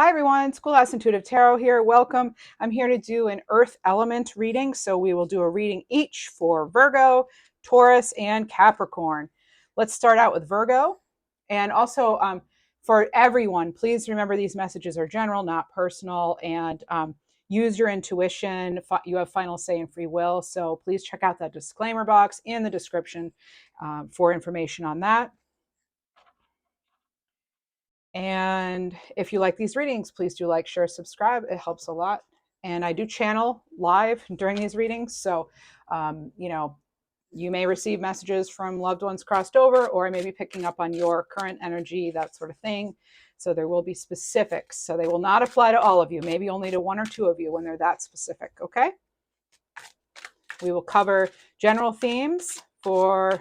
Hi everyone, Schoolhouse Intuitive Tarot here. Welcome. I'm here to do an Earth element reading. So we will do a reading each for Virgo, Taurus, and Capricorn. Let's start out with Virgo. And also for everyone, please remember these messages are general, not personal, and use your intuition. You have final say and free will. So please check out that disclaimer box in the description for information on that. And if you like these readings, please do like, share, subscribe. It helps a lot. And I do channel live during these readings. So, you may receive messages from loved ones crossed over, or I may be picking up on your current energy, that sort of thing. So there will be specifics. So they will not apply to all of you, maybe only to one or two of you when they're that specific. Okay. We will cover general themes for,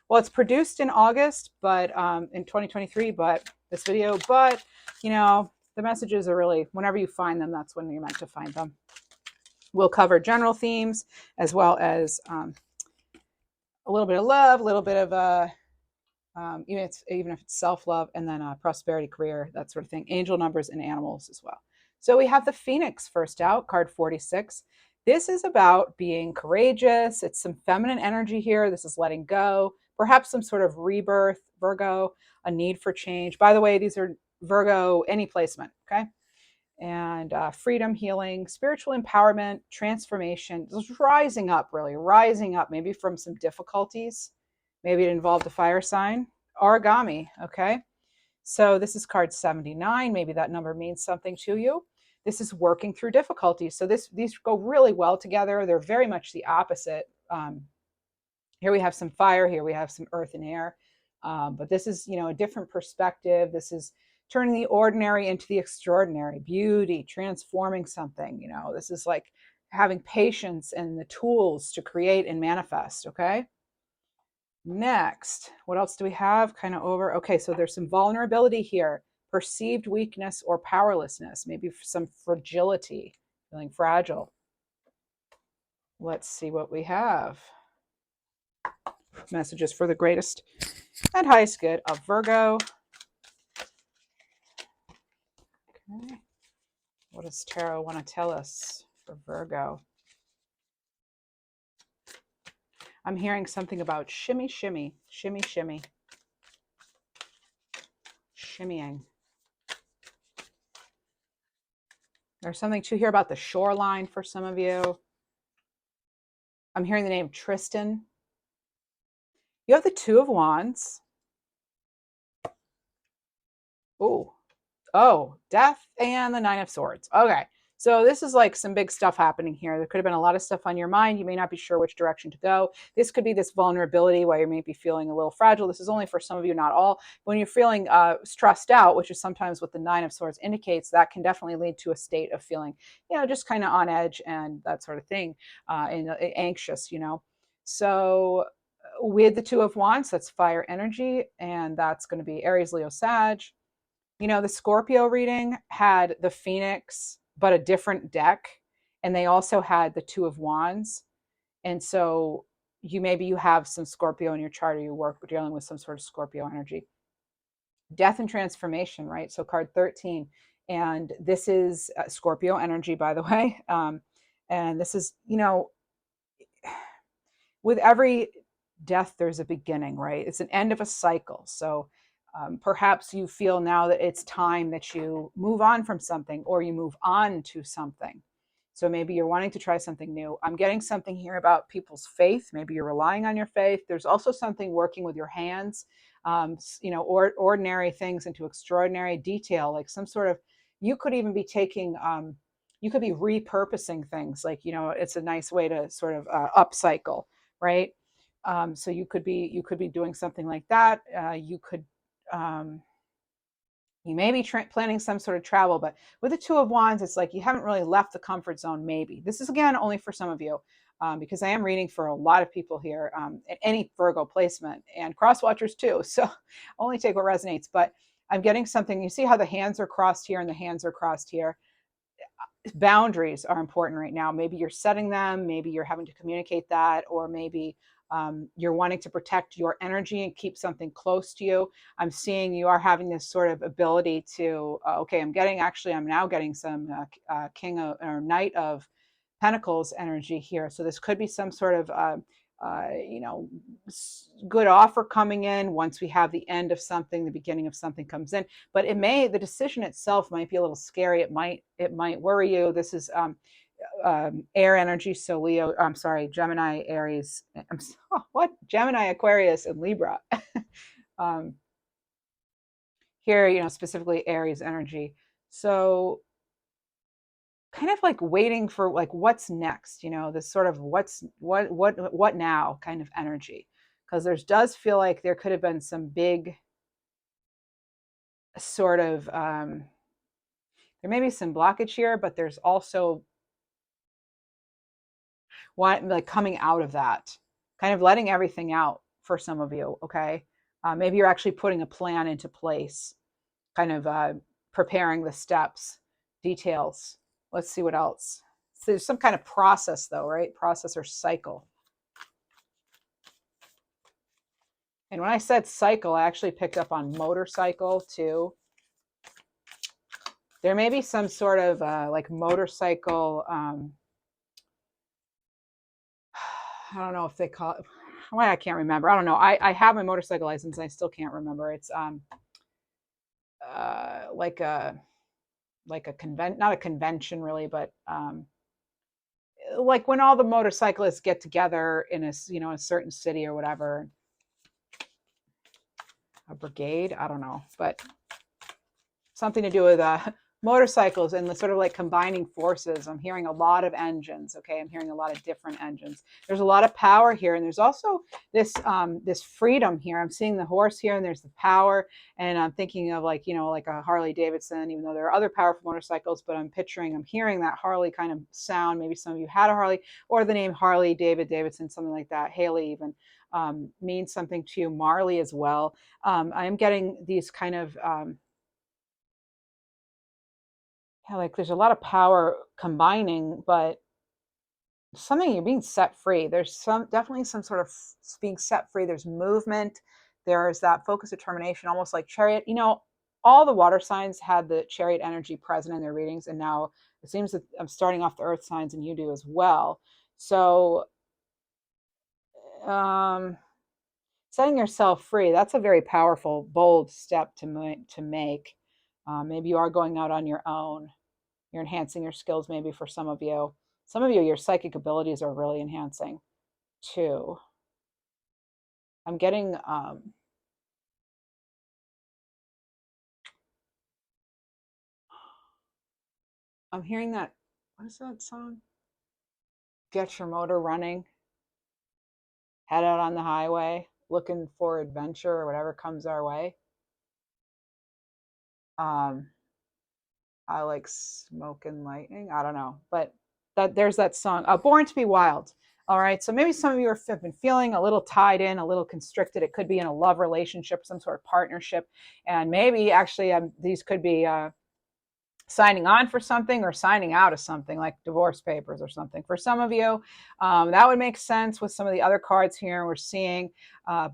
well, it's produced in August, but in 2023, but this video, but the messages are really, whenever you find them, that's when you're meant to find them. We'll cover general themes as well as a little bit of love, a little bit of even if it's self-love, and then prosperity, career, that sort of thing, angel numbers, and animals as well. So we have the Phoenix first out, card 46. This is about being courageous. It's some feminine energy here. This is letting go, perhaps some sort of rebirth, Virgo, a need for change. By the way, these are Virgo, any placement, okay? And freedom, healing, spiritual empowerment, transformation, just rising up, really rising up, maybe from some difficulties. Maybe it involved a fire sign, origami, okay? So this is card 79. Maybe that number means something to you. This is working through difficulties. So these go really well together. They're very much the opposite. Here we have some fire, here we have some earth and air. But this is, a different perspective. This is turning the ordinary into the extraordinary, beauty, transforming something. This is like having patience and the tools to create and manifest, okay? Next, what else do we have? Kind of over. Okay, so there's some vulnerability here, perceived weakness or powerlessness, maybe some fragility, feeling fragile. Let's see what we have. Messages for the greatest and highest good of Virgo. Okay. What does Tarot want to tell us for Virgo? I'm hearing something about shimmy, shimmy, shimmy, shimmy. Shimmying. There's something to hear about the shoreline for some of you. I'm hearing the name Tristan. You have the Two of Wands. Oh, Death and the Nine of Swords. Okay. So this is like some big stuff happening here. There could have been a lot of stuff on your mind. You may not be sure which direction to go. This could be this vulnerability where you may be feeling a little fragile. This is only for some of you, not all. When you're feeling stressed out, which is sometimes what the Nine of Swords indicates, that can definitely lead to a state of feeling, just kind of on edge and that sort of thing, and anxious, So with the Two of Wands, that's fire energy, and that's going to be Aries, Leo, Sag. The Scorpio reading had the Phoenix, but a different deck. And they also had the Two of Wands. And so maybe you have some Scorpio in your chart, or you work dealing with some sort of Scorpio energy. Death and transformation, right? So card 13. And this is Scorpio energy, by the way. And this is, with every death, there's a beginning, right? It's an end of a cycle. So perhaps you feel now that it's time that you move on from something, or you move on to something. So maybe you're wanting to try something new. I'm getting something here about people's faith. Maybe you're relying on your faith. There's also something working with your hands, ordinary things into extraordinary detail, like some sort of, you could even be taking, you could be repurposing things. Like, it's a nice way to sort of upcycle, right? So you could be doing something like that. You may be planning some sort of travel, but with the Two of Wands, it's like you haven't really left the comfort zone. Maybe this is, again, only for some of you, because I am reading for a lot of people here, at any Virgo placement, and cross watchers too. So only take what resonates. But I'm getting something. You see how the hands are crossed here and the hands are crossed here. Boundaries are important right now. Maybe you're setting them. Maybe you're having to communicate that, or maybe You're wanting to protect your energy and keep something close to you. I'm seeing you are having this sort of ability to, okay, I'm now getting some King of, or Knight of Pentacles energy here. So this could be some sort of, you know, good offer coming in. Once we have the end of something, the beginning of something comes in. But the decision itself might be a little scary. It might worry you. This is air energy. So Leo, I'm sorry, Gemini, Aries, Gemini, Aquarius, and Libra. um, Here, you know, specifically Aries energy. So kind of like waiting for like what's next, you know, this sort of what now kind of energy. Because does feel like there could have been some big sort of there may be some blockage here, but there's also like coming out of that, kind of letting everything out for some of you. Okay, maybe you're actually putting a plan into place, kind of preparing the steps, details. Let's see what else. So there's some kind of process though, right? Process or cycle. And when I said cycle, I actually picked up on motorcycle too. There may be some sort of like motorcycle. I don't know if they call it. Why, I can't remember. I don't know. I have my motorcycle license and I still can't remember. It's like a not a convention really, but like when all the motorcyclists get together in a, you know, a certain city or whatever. A brigade, I don't know, but something to do with motorcycles and the sort of like combining forces. I'm hearing a lot of engines. Okay, I'm hearing a lot of different engines. There's a lot of power here, and there's also this this freedom here. I'm seeing the horse here, and there's the power, and I'm thinking of like, you know, like a Harley Davidson. Even though there are other powerful motorcycles, but I'm hearing that Harley kind of sound. Maybe some of you had a Harley, or the name Harley Davidson, something like that. Haley even means something to you. Marley as well. I am getting these kind of like there's a lot of power combining, but something, you're being set free. There's definitely some sort of being set free. There's movement. There's that focus, determination, almost like Chariot. You know, all the water signs had the Chariot energy present in their readings, and now it seems that I'm starting off the earth signs, and you do as well. So setting yourself free, that's a very powerful, bold step to make. Maybe you are going out on your own. You're enhancing your skills, maybe for some of you. Some of you, your psychic abilities are really enhancing too. I'm getting I'm hearing that, what is that song? Get your motor running, head out on the highway, looking for adventure or whatever comes our way. I like Smoke and Lightning. I don't know, but there's that song, Born to Be Wild. All right, so maybe some of you have been feeling a little tied in, a little constricted. It could be in a love relationship, some sort of partnership, and maybe actually these could be signing on for something or signing out of something, like divorce papers or something. For some of you, that would make sense with some of the other cards here we're seeing,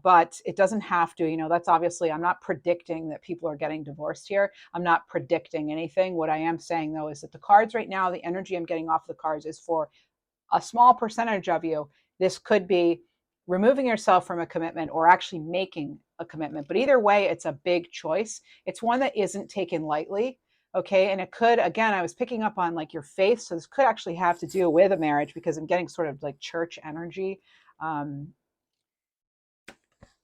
but it doesn't have to. You know, that's obviously, I'm not predicting that people are getting divorced here. I'm not predicting anything. What I am saying, though, is that the cards right now, the energy I'm getting off the cards is for a small percentage of you. This could be removing yourself from a commitment or actually making a commitment. But either way, it's a big choice. It's one that isn't taken lightly. Okay. And it could, again, I was picking up on like your faith. So this could actually have to do with a marriage, because I'm getting sort of like church energy.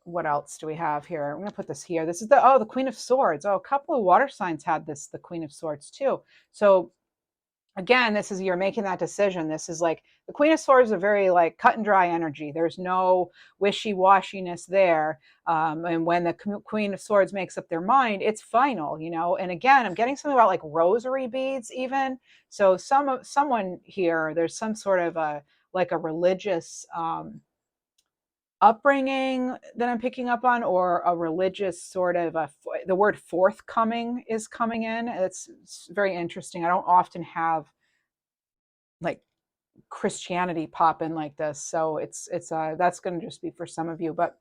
What else do we have here? I'm going to put this here. This is the Queen of Swords. Oh, a couple of water signs had this, the Queen of Swords too. So again, this is, you're making that decision. This is like the Queen of Swords is a very like cut and dry energy. There's no wishy-washiness there. And when the Queen of Swords makes up their mind, it's final, you know. And again, I'm getting something about like rosary beads even. So someone here, there's some sort of a like a religious upbringing that I'm picking up on, or a religious sort of the word forthcoming is coming in. It's very interesting. I don't often have like Christianity pop in like this. So it's that's going to just be for some of you. But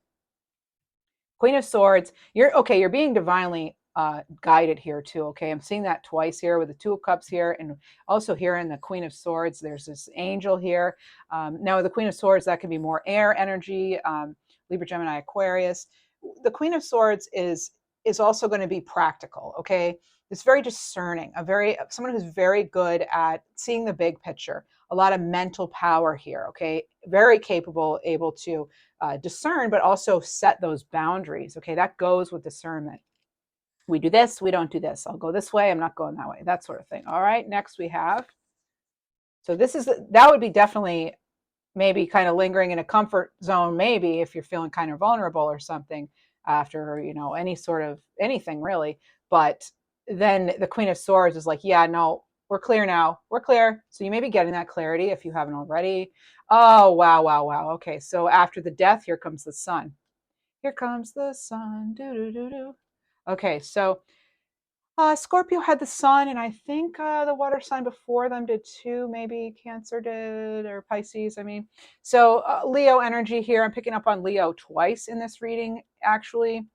Queen of Swords, you're okay. You're being divinely guided here too. Okay, I'm seeing that twice here with the Two of Cups here, and also here in the Queen of Swords. There's this angel here. Now the Queen of Swords, that can be more air energy, Libra, Gemini, Aquarius. The Queen of Swords is also going to be practical. Okay, it's very discerning. Someone who's very good at seeing the big picture. A lot of mental power here. Okay, very capable, able to discern, but also set those boundaries. Okay, that goes with discernment. We do this, we don't do this. I'll go this way, I'm not going that way, that sort of thing. All right, next we have, so that would be definitely maybe kind of lingering in a comfort zone, maybe if you're feeling kind of vulnerable or something after, any sort of anything really. But then the Queen of Swords is like, yeah, no, we're clear now. We're clear. So you may be getting that clarity if you haven't already. Oh, wow, wow, wow. Okay, so after the death, here comes the sun. Here comes the sun. Do, do, do, do. Okay, so Scorpio had the sun, and I think the water sign before them did too. Maybe Cancer did, or Pisces. I mean, so Leo energy here. I'm picking up on Leo twice in this reading, actually.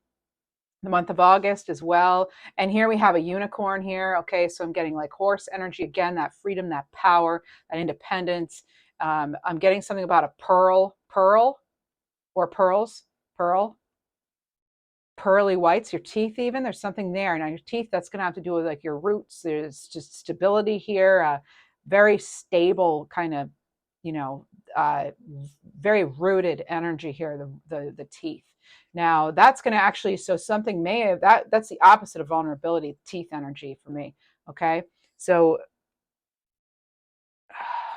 The month of August as well. And here we have a unicorn here. Okay, so I'm getting like horse energy again, that freedom, that power, that independence. I'm getting something about a pearl, or pearl, pearly whites, your teeth even, there's something there. Now your teeth, that's going to have to do with like your roots. There's just stability here, very stable kind of, you know, uh, very rooted energy here, the teeth. Now that's going to actually, so something may have, that's the opposite of vulnerability, teeth energy for me. Okay. So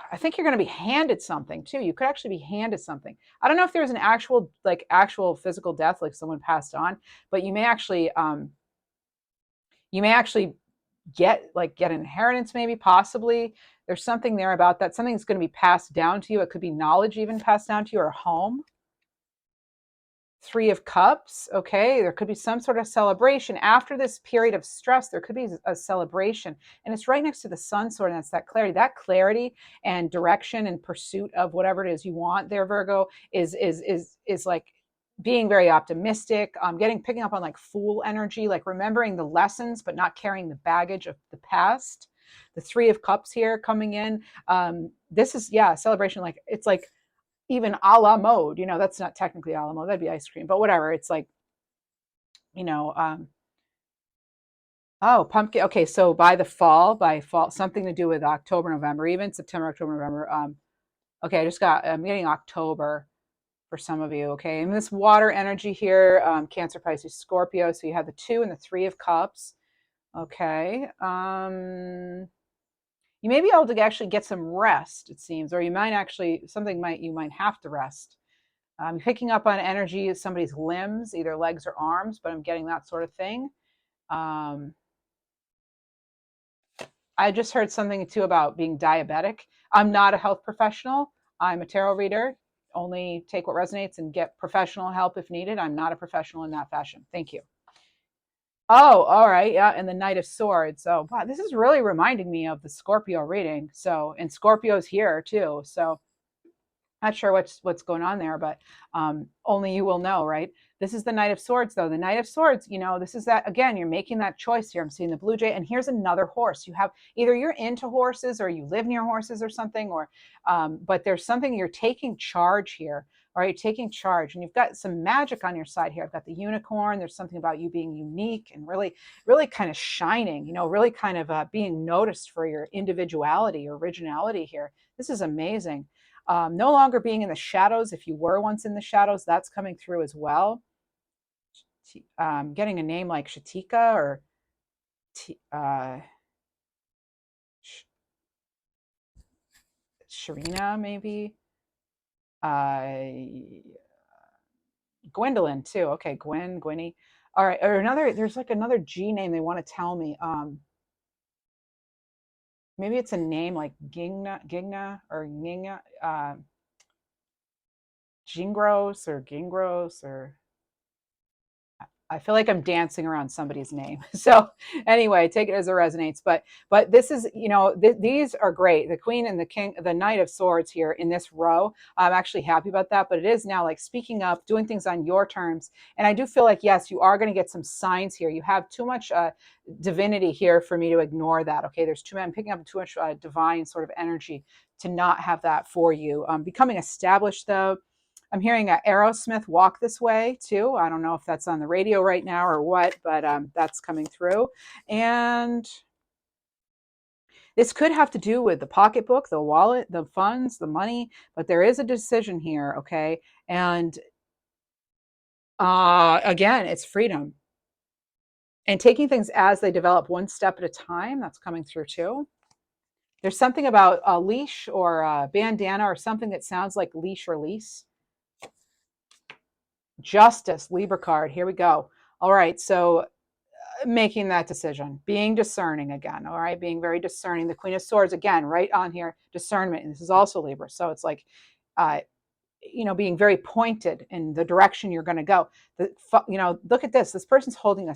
I think you're going to be handed something too. You could actually be handed something. I don't know if there's an actual physical death, like someone passed on, but you may actually get inheritance, maybe, possibly. There's something there about that. Something's going to be passed down to you. It could be knowledge even passed down to you, or a home. Three of Cups. Okay, there could be some sort of celebration after this period of stress. There could be a celebration, and it's right next to the sun sword, and that's that clarity and direction and pursuit of whatever it is you want there, Virgo, is like being very optimistic. Picking up on like Fool energy, like remembering the lessons but not carrying the baggage of the past. The Three of Cups here coming in. This is, yeah, celebration. Like it's like even a la mode, that's not technically a la mode, that'd be ice cream, but whatever. It's like, you know, oh, pumpkin. Okay, so by fall, something to do with October, November, even September, October, November. Okay, I'm getting October for some of you. Okay, and this water energy here, Cancer, Pisces, Scorpio. So you have the Two and the Three of Cups. Okay. You may be able to actually get some rest, it seems, or you might have to rest. I'm picking up on energy of somebody's limbs, either legs or arms, but I'm getting that sort of thing. I just heard something too about being diabetic. I'm not a health professional. I'm a tarot reader. Only take what resonates and get professional help if needed. I'm not a professional in that fashion. Thank you. Oh, all right. Yeah. And the Knight of Swords. So, wow, this is really reminding me of the Scorpio reading. So, and Scorpio's here too. So, not sure what's going on there, but only you will know, right? This is the Knight of Swords, though. The Knight of Swords, this is that, again, you're making that choice here. I'm seeing the blue jay, and here's another horse. You have either you're into horses or you live near horses or something, or but there's something, you're taking charge here. All right, taking charge, and you've got some magic on your side here. I've got the unicorn. There's something about you being unique and really, really kind of shining. Really kind of being noticed for your individuality, your originality here. This is amazing. No longer being in the shadows. If you were once in the shadows, that's coming through as well. Getting a name like Shatika or Sharina, maybe. Gwendolyn too. Okay, Gwenny. All right, or there's like another G name they want to tell me. Maybe it's a name like Gingna or Ginga, Gingros or I feel like I'm dancing around somebody's name. So anyway, take it as it resonates. But this is, these are great. The Queen and the King, the Knight of Swords here in this row. I'm actually happy about that. But it is now like speaking up, doing things on your terms. And I do feel like, yes, you are going to get some signs here. You have too much divinity here for me to ignore that. Okay, I'm picking up too much divine sort of energy to not have that for you. Becoming established though. I'm hearing Aerosmith Walk This Way too. I don't know if that's on the radio right now or what, but that's coming through. And this could have to do with the pocketbook, the wallet, the funds, the money, but there is a decision here, okay? And again, it's freedom and taking things as they develop, one step at a time. That's coming through too. There's something about a leash or a bandana or something that sounds like leash or lease. Justice, Libra card. Here we go. All right. So making that decision, being discerning again. All right. Being very discerning. The Queen of Swords, again, right on here, discernment. And this is also Libra. So it's like, uh, being very pointed in the direction you're going to go. Look at this. This person's holding a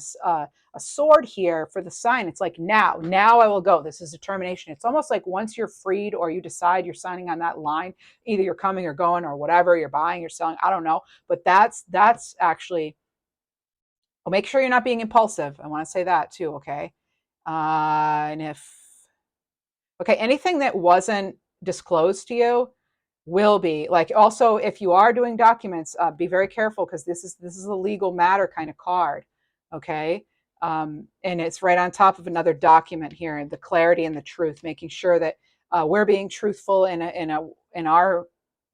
sword here for the sign. It's like, now I will go. This is determination. It's almost like once you're freed or you decide you're signing on that line, either you're coming or going or whatever, you're buying, you're selling, I don't know. But that's actually, well, make sure you're not being impulsive. I want to say that too. Okay. Okay, anything that wasn't disclosed to you will be, like, also if you are doing documents, be very careful because this is a legal matter kind of card. Okay. And it's right on top of another document here, and the clarity and the truth, making sure that we're being truthful in our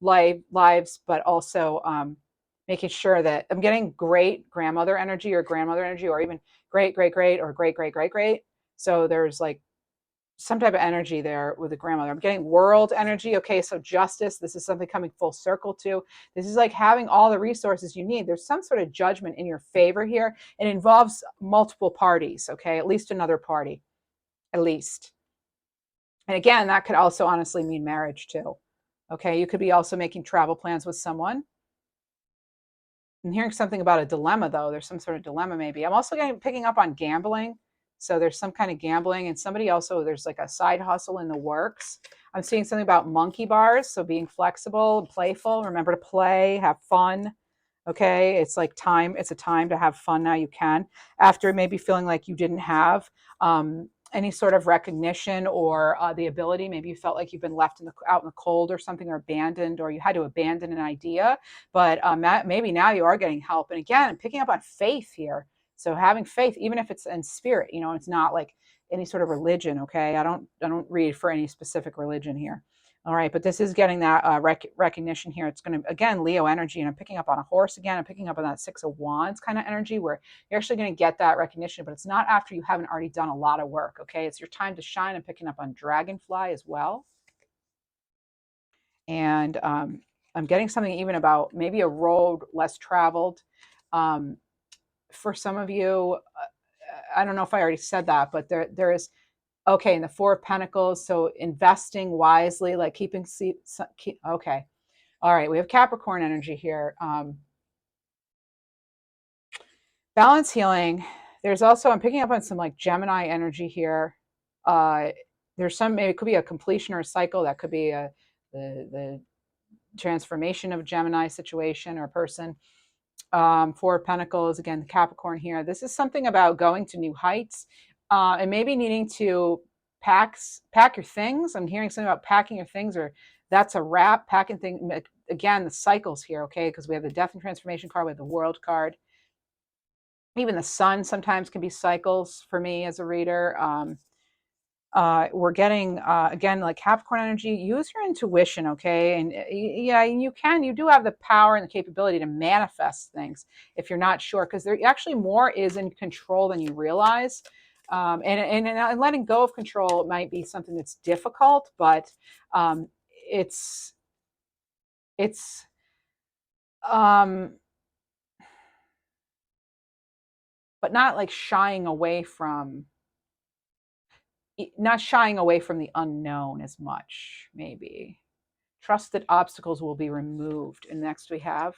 lives, but also making sure that I'm getting great grandmother energy or even great great great or great great great great. So there's like some type of energy there with the grandmother. I'm getting world energy. Okay, so justice. This is something coming full circle to. This is like having all the resources you need. There's some sort of judgment in your favor here. It involves multiple parties. Okay, at least another party, at least. And again, that could also honestly mean marriage too. Okay, you could be also making travel plans with someone. I'm hearing something about a dilemma though. There's some sort of dilemma maybe. I'm also picking up on gambling. So there's some kind of gambling, and somebody also, there's like a side hustle in the works. I'm seeing something about monkey bars. So being flexible, playful, remember to play, have fun. Okay. It's like time. It's a time to have fun now. You can, after maybe feeling like you didn't have any sort of recognition or the ability. Maybe you felt like you've been left out in the cold or something, or abandoned, or you had to abandon an idea. But maybe now you are getting help. And again, I'm picking up on faith here. So having faith, even if it's in spirit, it's not like any sort of religion. Okay, I don't read for any specific religion here. All right, but this is getting that recognition here. It's going to, again, Leo energy, and I'm picking up on a horse again. I'm picking up on that Six of Wands kind of energy where you're actually going to get that recognition, but it's not after you haven't already done a lot of work. Okay, it's your time to shine. I'm picking up on Dragonfly as well, and I'm getting something even about maybe a road less traveled. For some of you, I don't know if I already said that, but there is, okay, in the Four of Pentacles, so investing wisely, like okay. All right, we have Capricorn energy here. Balance healing. There's also, I'm picking up on some like Gemini energy here. There's some, maybe it could be a completion or a cycle. That could be the transformation of Gemini situation or person. Four of Pentacles, again, the Capricorn here. This is something about going to new heights and maybe needing to pack your things. I'm hearing something about packing your things, or that's a wrap, packing things. Again, the cycles here, okay, because we have the Death and Transformation card, we have the World card. Even the Sun sometimes can be cycles for me as a reader. We're getting again, like Capricorn energy. Use your intuition, okay? And yeah, you do have the power and the capability to manifest things if you're not sure, because there actually more is in control than you realize. And letting go of control might be something that's difficult, but it's but not like not shying away from the unknown as much, maybe. Trust that obstacles will be removed. And next we have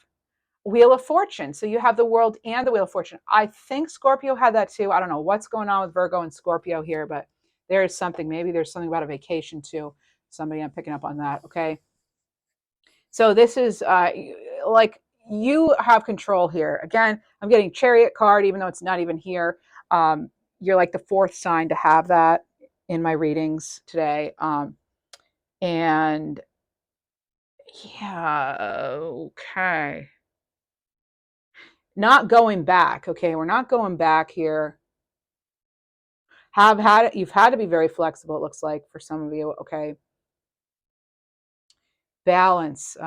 Wheel of Fortune. So you have the World and the Wheel of Fortune. I think Scorpio had that too. I don't know what's going on with Virgo and Scorpio here, but there is something. Maybe there's something about a vacation too. Somebody, I'm picking up on that. Okay. So this is like you have control here. Again, I'm getting Chariot card, even though it's not even here. You're like the fourth sign to have that in my readings today. And yeah, okay. Not going back. Okay, we're not going back here. You've had to be very flexible, it looks like, for some of you. Okay. Balance.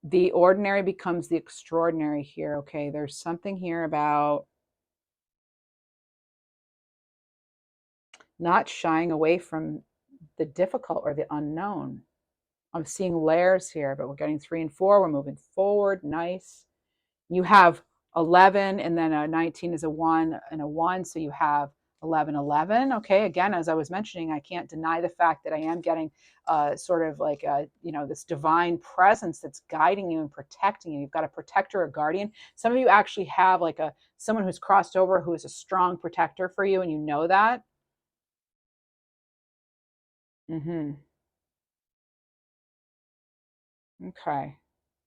The ordinary becomes the extraordinary here. Okay, there's something here about not shying away from the difficult or the unknown. I'm seeing layers here, but we're getting 3 and 4. We're moving forward. Nice. You have 11, and then a 19 is a 1 and a 1. So you have 11, 11. Okay. Again, as I was mentioning, I can't deny the fact that I am getting sort of like, this divine presence that's guiding you and protecting you. You've got a protector or guardian. Some of you actually have like someone who's crossed over who is a strong protector for you, and you know that. Mm-hmm. Okay.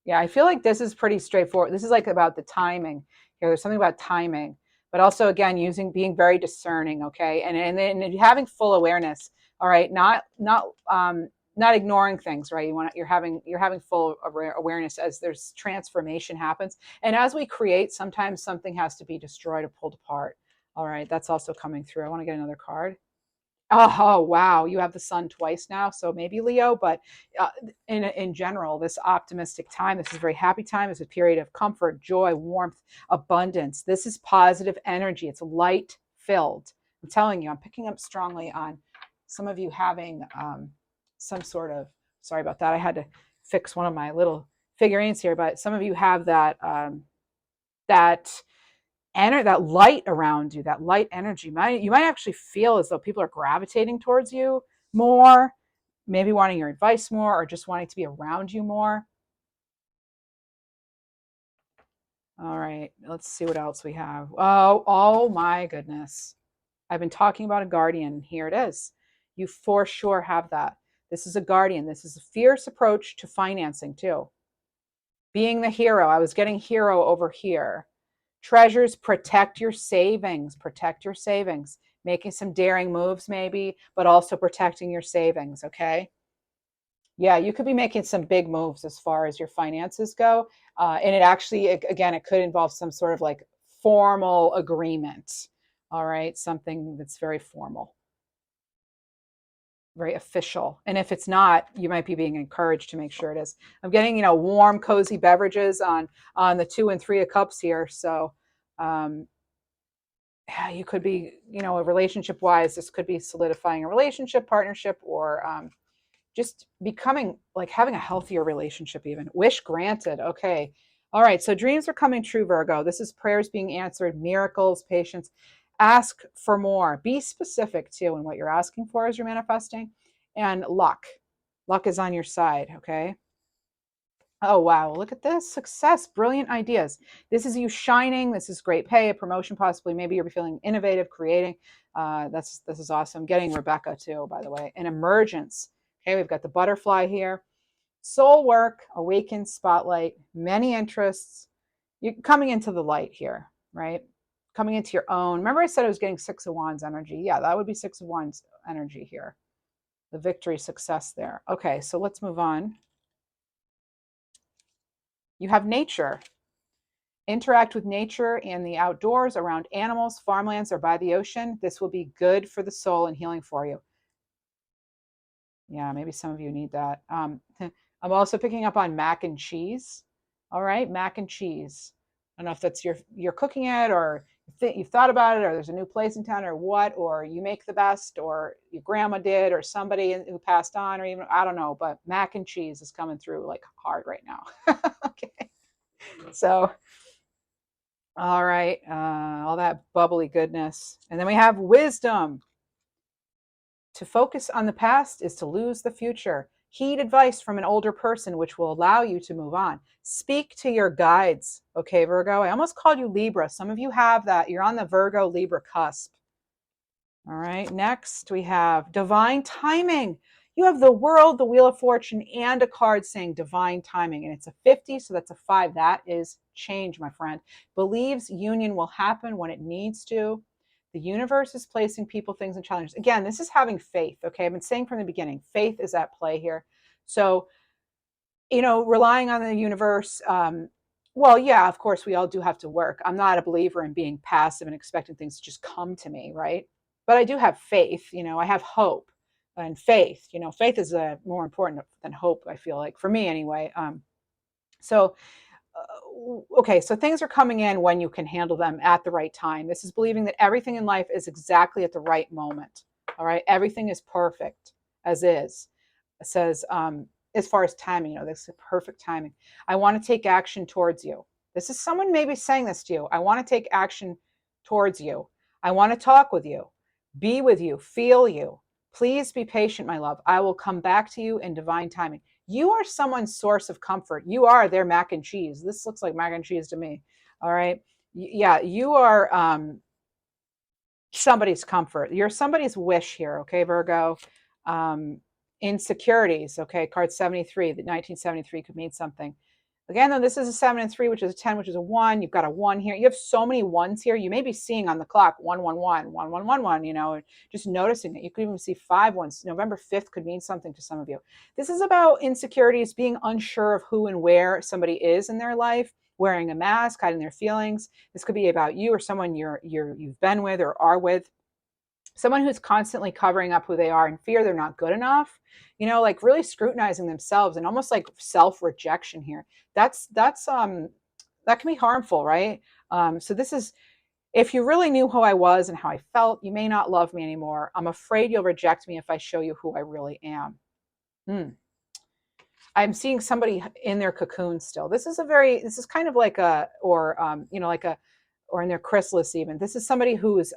Yeah, I feel like this is pretty straightforward. This is like about the timing here. There's something about timing, but also again being very discerning. Okay, and then having full awareness. All right, not ignoring things. Right, you're having full awareness as there's transformation happens, and as we create, sometimes something has to be destroyed or pulled apart. All right, that's also coming through. I want to get another card. Oh, wow, you have the sun twice now, so maybe Leo, but in general, this optimistic time, this is a very happy time. It's a period of comfort, joy, warmth, abundance. This is positive energy. It's light filled. I'm telling you, I'm picking up strongly on some of you having some sort of, sorry about that. I had to fix one of my little figurines here, but some of you have that that light around you, that light energy. You might actually feel as though people are gravitating towards you more, maybe wanting your advice more, or just wanting to be around you more. All right, let's see what else we have. Oh my goodness. I've been talking about a guardian. Here it is. You for sure have that. This is a guardian. This is a fierce approach to financing too. Being the hero. I was getting hero over here. Treasures, protect your savings. Protect your savings. Making some daring moves, maybe, but also protecting your savings. Okay. Yeah, you could be making some big moves as far as your finances go. And it actually, again, it could involve some sort of like formal agreement. All right. Something that's very formal, very official. And if it's not, you might be being encouraged to make sure it is. I'm getting, warm, cozy beverages on the 2 and 3 of cups here. So, um, yeah, you could be, relationship wise, this could be solidifying a relationship, partnership, or just becoming like having a healthier relationship, even. Wish granted. Okay. All right. So dreams are coming true, Virgo. This is prayers being answered, miracles, patience. Ask for more. Be specific too in what you're asking for as you're manifesting. And luck. Luck is on your side. Okay. Oh, wow. Look at this. Success. Brilliant ideas. This is you shining. This is great pay, a promotion, possibly. Maybe you're feeling innovative, creating. This is awesome. Getting Rebecca, too, by the way. An emergence. Okay, we've got the butterfly here. Soul work, awakened spotlight, many interests. You're coming into the light here, right? Coming into your own. Remember I said I was getting 6 of Wands energy? Yeah, that would be 6 of Wands energy here. The victory, success there. Okay, so let's move on. You have nature. Interact with nature and the outdoors, around animals, farmlands, or by the ocean. This will be good for the soul and healing for you. Yeah, maybe some of you need that. I'm also picking up on mac and cheese. All right, mac and cheese. I don't know if that's you're cooking it, or you've thought about it, or there's a new place in town, or what, or you make the best, or your grandma did, or somebody who passed on, or even I don't know. But mac and cheese is coming through like hard right now. Okay, so all right, all that bubbly goodness, and then we have wisdom. To focus on the past is to lose the future. Heed advice from an older person, which will allow you to move on. Speak to your guides, okay, Virgo? I almost called you Libra. Some of you have that. You're on the Virgo Libra cusp. All right, next we have divine timing. You have the world, the wheel of fortune, and a card saying divine timing. And it's a 50, so that's a 5. That is change, my friend. Believes union will happen when it needs to. The universe is placing people, things, and challenges. Again, this is having faith, okay? I've been saying from the beginning, faith is at play here. So, relying on the universe, well, yeah, of course, we all do have to work. I'm not a believer in being passive and expecting things to just come to me, right? But I do have faith, I have hope and faith. Faith is more important than hope, I feel like, for me anyway. So, okay, so things are coming in when you can handle them at the right time. This is believing that everything in life is exactly at the right moment. All right, everything is perfect as is. It says, as far as timing, this is perfect timing. I want to take action towards you. This is someone maybe saying this to you. I want to take action towards you. I want to talk with you, be with you, feel you. Please be patient, my love. I will come back to you in divine timing. You are someone's source of comfort. You are their mac and cheese. This looks like mac and cheese to me. All right. Yeah, you are somebody's comfort. You're somebody's wish here. Okay, Virgo. Insecurities. Okay, card 73. The 1973 could mean something. Again, though, this is a 7 and 3, which is a 10, which is a 1. You've got a 1 here. You have so many ones here. You may be seeing on the clock 111, 1111, just noticing it. You could even see 5 ones. November 5th could mean something to some of you. This is about insecurities, being unsure of who and where somebody is in their life, wearing a mask, hiding their feelings. This could be about you or someone you've been with or are with. Someone who's constantly covering up who they are in fear they're not good enough, like really scrutinizing themselves and almost like self-rejection here. That can be harmful, right? So this is, if you really knew who I was and how I felt, you may not love me anymore. I'm afraid you'll reject me if I show you who I really am. I'm seeing somebody in their cocoon still. This is kind of like or in their chrysalis even. This is somebody who's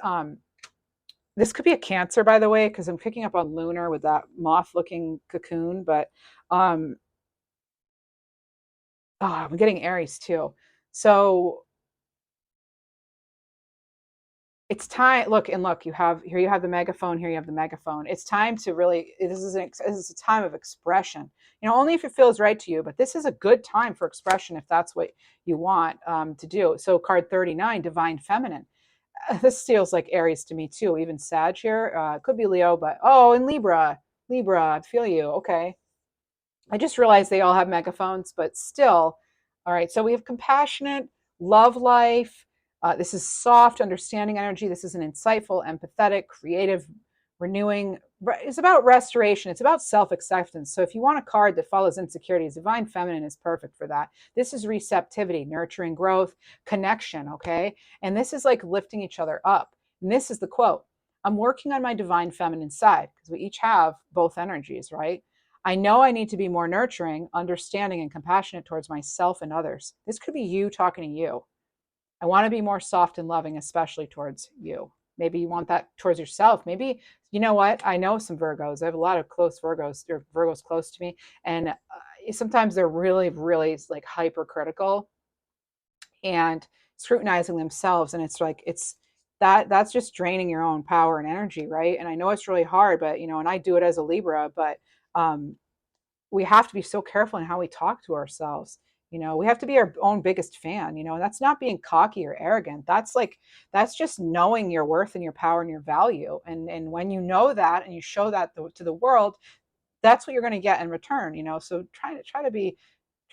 this could be a Cancer, by the way, because I'm picking up on lunar with that moth-looking cocoon. But I'm getting Aries too. So it's time. Look. You have the megaphone. Here you have the megaphone. It's time to really. This is a time of expression. Only if it feels right to you. But this is a good time for expression if that's what you want to do. So card 39, divine feminine. This feels like Aries to me too. Even Sag here, could be Leo, but and Libra, I feel you. Okay, I just realized they all have megaphones, but still. All right, so we have compassionate, love life. This is soft, understanding energy. This is an insightful, empathetic, creative, renewing. It's about restoration. It's about self-acceptance. So if you want a card that follows insecurities, divine feminine is perfect for that. This is receptivity, nurturing growth, connection, okay? And this is like lifting each other up. And this is the quote. I'm working on my divine feminine side because we each have both energies, right? I know I need to be more nurturing, understanding, and compassionate towards myself and others. This could be you talking to you. I want to be more soft and loving, especially towards you. Maybe you want that towards yourself. Maybe, you know what? I know some Virgos. I have a lot of close Virgos, or Virgos close to me. And sometimes they're really, really like hypercritical and scrutinizing themselves. And it's like, that's just draining your own power and energy, right? And I know it's really hard, but, and I do it as a Libra, but we have to be so careful in how we talk to ourselves. We have to be our own biggest fan, and that's not being cocky or arrogant. That's just knowing your worth and your power and your value. And when you know that and you show that to the world, that's what you're going to get in return. So try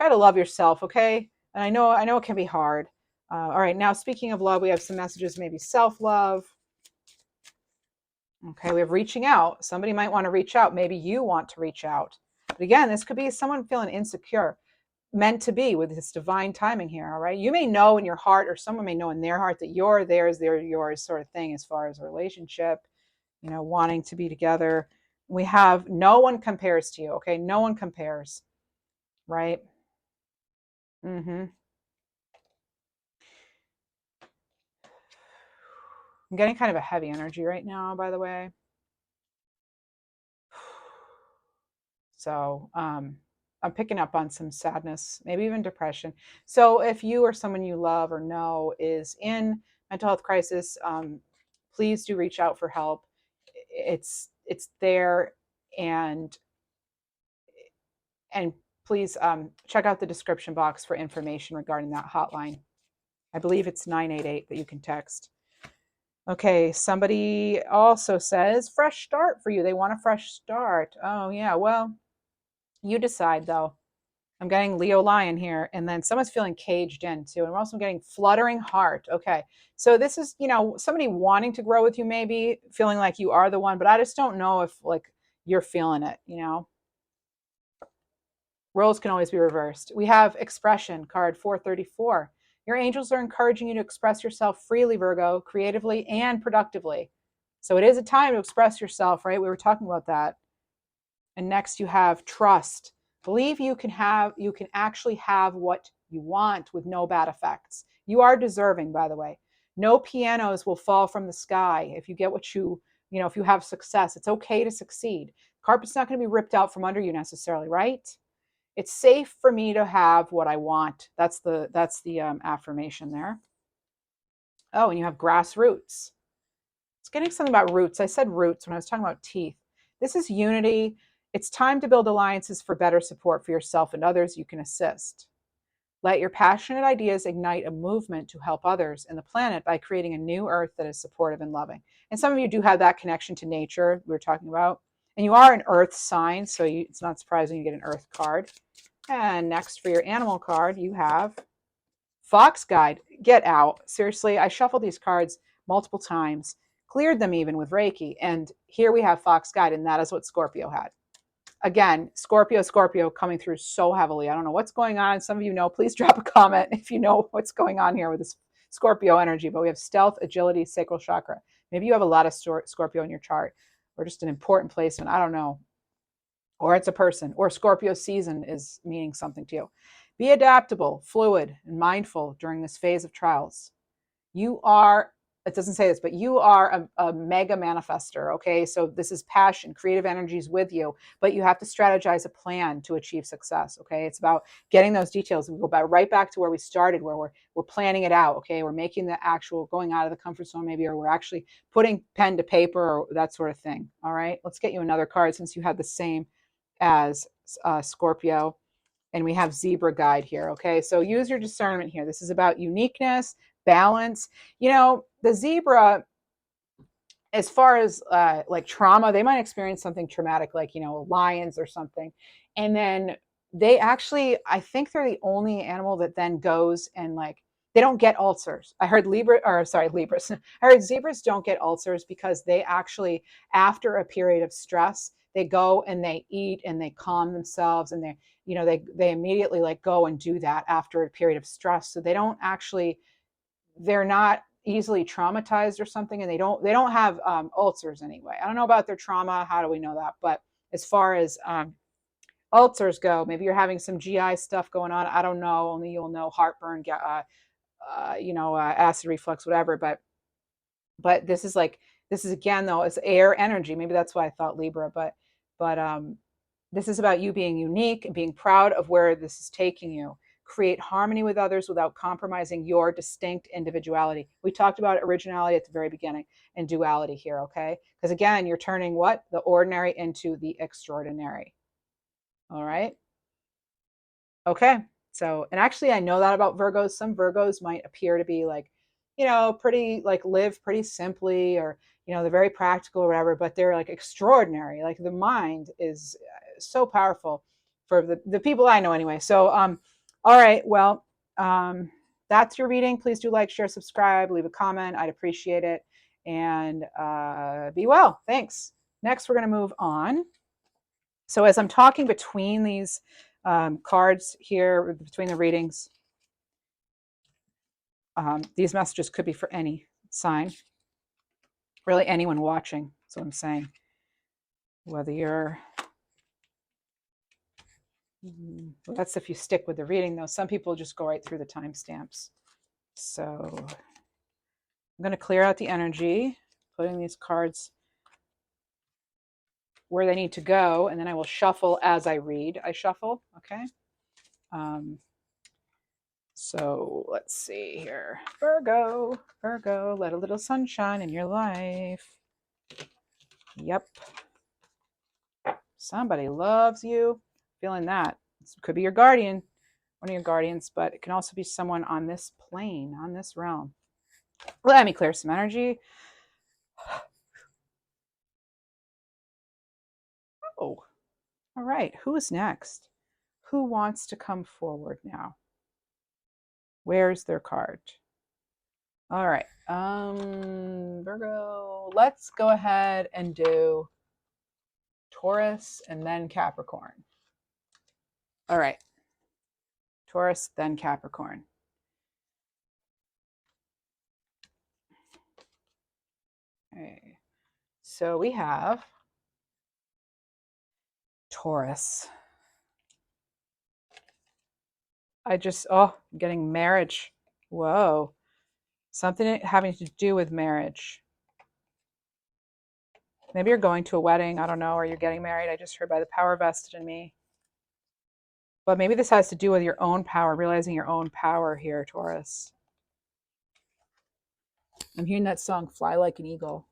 to love yourself. Okay. And I know it can be hard. All right. Now, speaking of love, we have some messages, maybe self-love. Okay. We have reaching out. Somebody might want to reach out. Maybe you want to reach out. But again, this could be someone feeling insecure, meant to be with this divine timing here. All right. You may know in your heart, or someone may know in their heart, that you're theirs, they're yours, sort of thing, as far as a relationship, wanting to be together. We have no one compares to you. Okay. No one compares. Right. I'm getting kind of a heavy energy right now, by the way. So I'm picking up on some sadness, maybe even depression. So if you or someone you love or know is in mental health crisis, please do reach out for help. It's there, and and please check out the description box for information regarding that hotline. I believe it's 988 that you can text. Okay, somebody also says fresh start for you. They want a fresh start. Oh yeah, well, you decide though. I'm getting Leo Lion here, and then someone's feeling caged in too. And we're also getting fluttering heart. Okay, so this is, somebody wanting to grow with you, maybe feeling like you are the one, but I just don't know if like you're feeling it. Roles can always be reversed. We have expression, card 434. Your angels are encouraging you to express yourself freely, Virgo, creatively and productively. So it is a time to express yourself, right? We were talking about that. And next you have trust. Believe you can actually have what you want with no bad effects. You are deserving, by the way. No pianos will fall from the sky if you get if you have success. It's okay to succeed. Carpet's not going to be ripped out from under you necessarily, right? It's safe for me to have what I want. That's the affirmation there. Oh, and you have grassroots. It's getting something about roots. I said roots when I was talking about teeth. This is unity. It's time to build alliances for better support for yourself and others you can assist. Let your passionate ideas ignite a movement to help others and the planet by creating a new earth that is supportive and loving. And some of you do have that connection to nature we were talking about. And you are an earth sign, so it's not surprising you get an earth card. And next for your animal card, you have Fox Guide. Get out. Seriously, I shuffled these cards multiple times, cleared them even with Reiki. And here we have Fox Guide, and that is what Scorpio had. Again, Scorpio coming through so heavily. I don't know what's going on. Some of you know, please drop a comment if you know what's going on here with this Scorpio energy. But we have stealth, agility, sacral chakra. Maybe you have a lot of Scorpio in your chart, or just an important placement. I don't know. Or it's a person, or Scorpio season is meaning something to you. Be adaptable, fluid, and mindful during this phase of trials. You are, it doesn't say this, but you are a mega manifester, okay? So this is passion, creative energies with you, but you have to strategize a plan to achieve success, okay? It's about getting those details. We go right back to where we started, where we're planning it out, okay? We're making the actual, going out of the comfort zone maybe, or we're actually putting pen to paper or that sort of thing, all right? Let's get you another card since you had the same as Scorpio. And we have Zebra Guide here, okay? So use your discernment here. This is about uniqueness, balance. The zebra, as far as like trauma, they might experience something traumatic, like, lions or something. And then they actually, I think they're the only animal that then goes and like, they don't get ulcers. I heard Libras. I heard zebras don't get ulcers because they actually, after a period of stress, they go and they eat and they calm themselves, and they immediately like go and do that after a period of stress. So they're not easily traumatized or something, and they don't have ulcers anyway. I don't know about their trauma. How do we know that? But as far as ulcers go, maybe you're having some GI stuff going on. I don't know. Only you'll know. Heartburn, acid reflux, whatever. But this is again though, it's air energy. Maybe that's why I thought Libra. But this is about you being unique and being proud of where this is taking you. Create harmony with others without compromising your distinct individuality. We talked about originality at the very beginning and duality here, okay? Because again, you're turning what? The ordinary into the extraordinary. All right? Okay. So, and actually, I know that about Virgos. Some Virgos might appear to be like, pretty, like live pretty simply, or, they're very practical or whatever, but they're like extraordinary. Like the mind is so powerful for the people I know anyway. So, all right. Well, that's your reading. Please do like, share, subscribe, leave a comment. I'd appreciate it. And be well. Thanks. Next, we're going to move on. So as I'm talking between these cards here, between the readings, these messages could be for any sign, really anyone watching. That's what I'm saying. Whether you're, well, that's if you stick with the reading, though. Some people just go right through the timestamps. So I'm going to clear out the energy, putting these cards where they need to go, and then I will shuffle as I read. I shuffle, okay? So let's see here. Virgo, Virgo, let a little sunshine in your life. Yep. Somebody loves you. Feeling that. This could be your guardian, one of your guardians, but it can also be someone on this plane, on this realm. Let me clear some energy. Oh, all right. Who is next? Who wants to come forward now? Where's their card? All right. Virgo, let's go ahead and do Taurus and then Capricorn. All right. Taurus, then Capricorn. Okay. So we have Taurus. Getting marriage. Whoa. Something having to do with marriage. Maybe you're going to a wedding, I don't know, or you're getting married. I just heard by the power vested in me. But maybe this has to do with your own power, realizing your own power here, Taurus. I'm hearing that song, Fly Like an Eagle.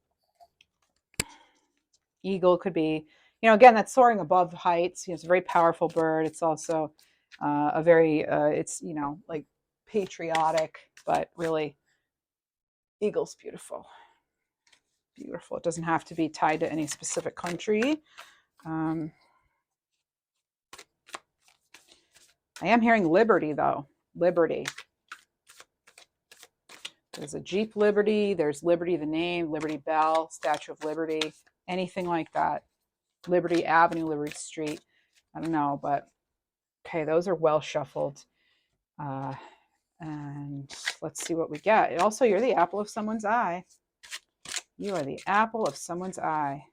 Eagle could be, again, that's soaring above heights. It's a very powerful bird. It's also a very, it's, like patriotic, but really, eagle's beautiful. Beautiful. It doesn't have to be tied to any specific country. I am hearing liberty, though. Liberty. There's a Jeep Liberty. There's Liberty, the name, Liberty Bell, Statue of Liberty, anything like that. Liberty Avenue, Liberty Street. I don't know, but okay, those are well shuffled. And let's see what we get. Also, you're the apple of someone's eye. You are the apple of someone's eye.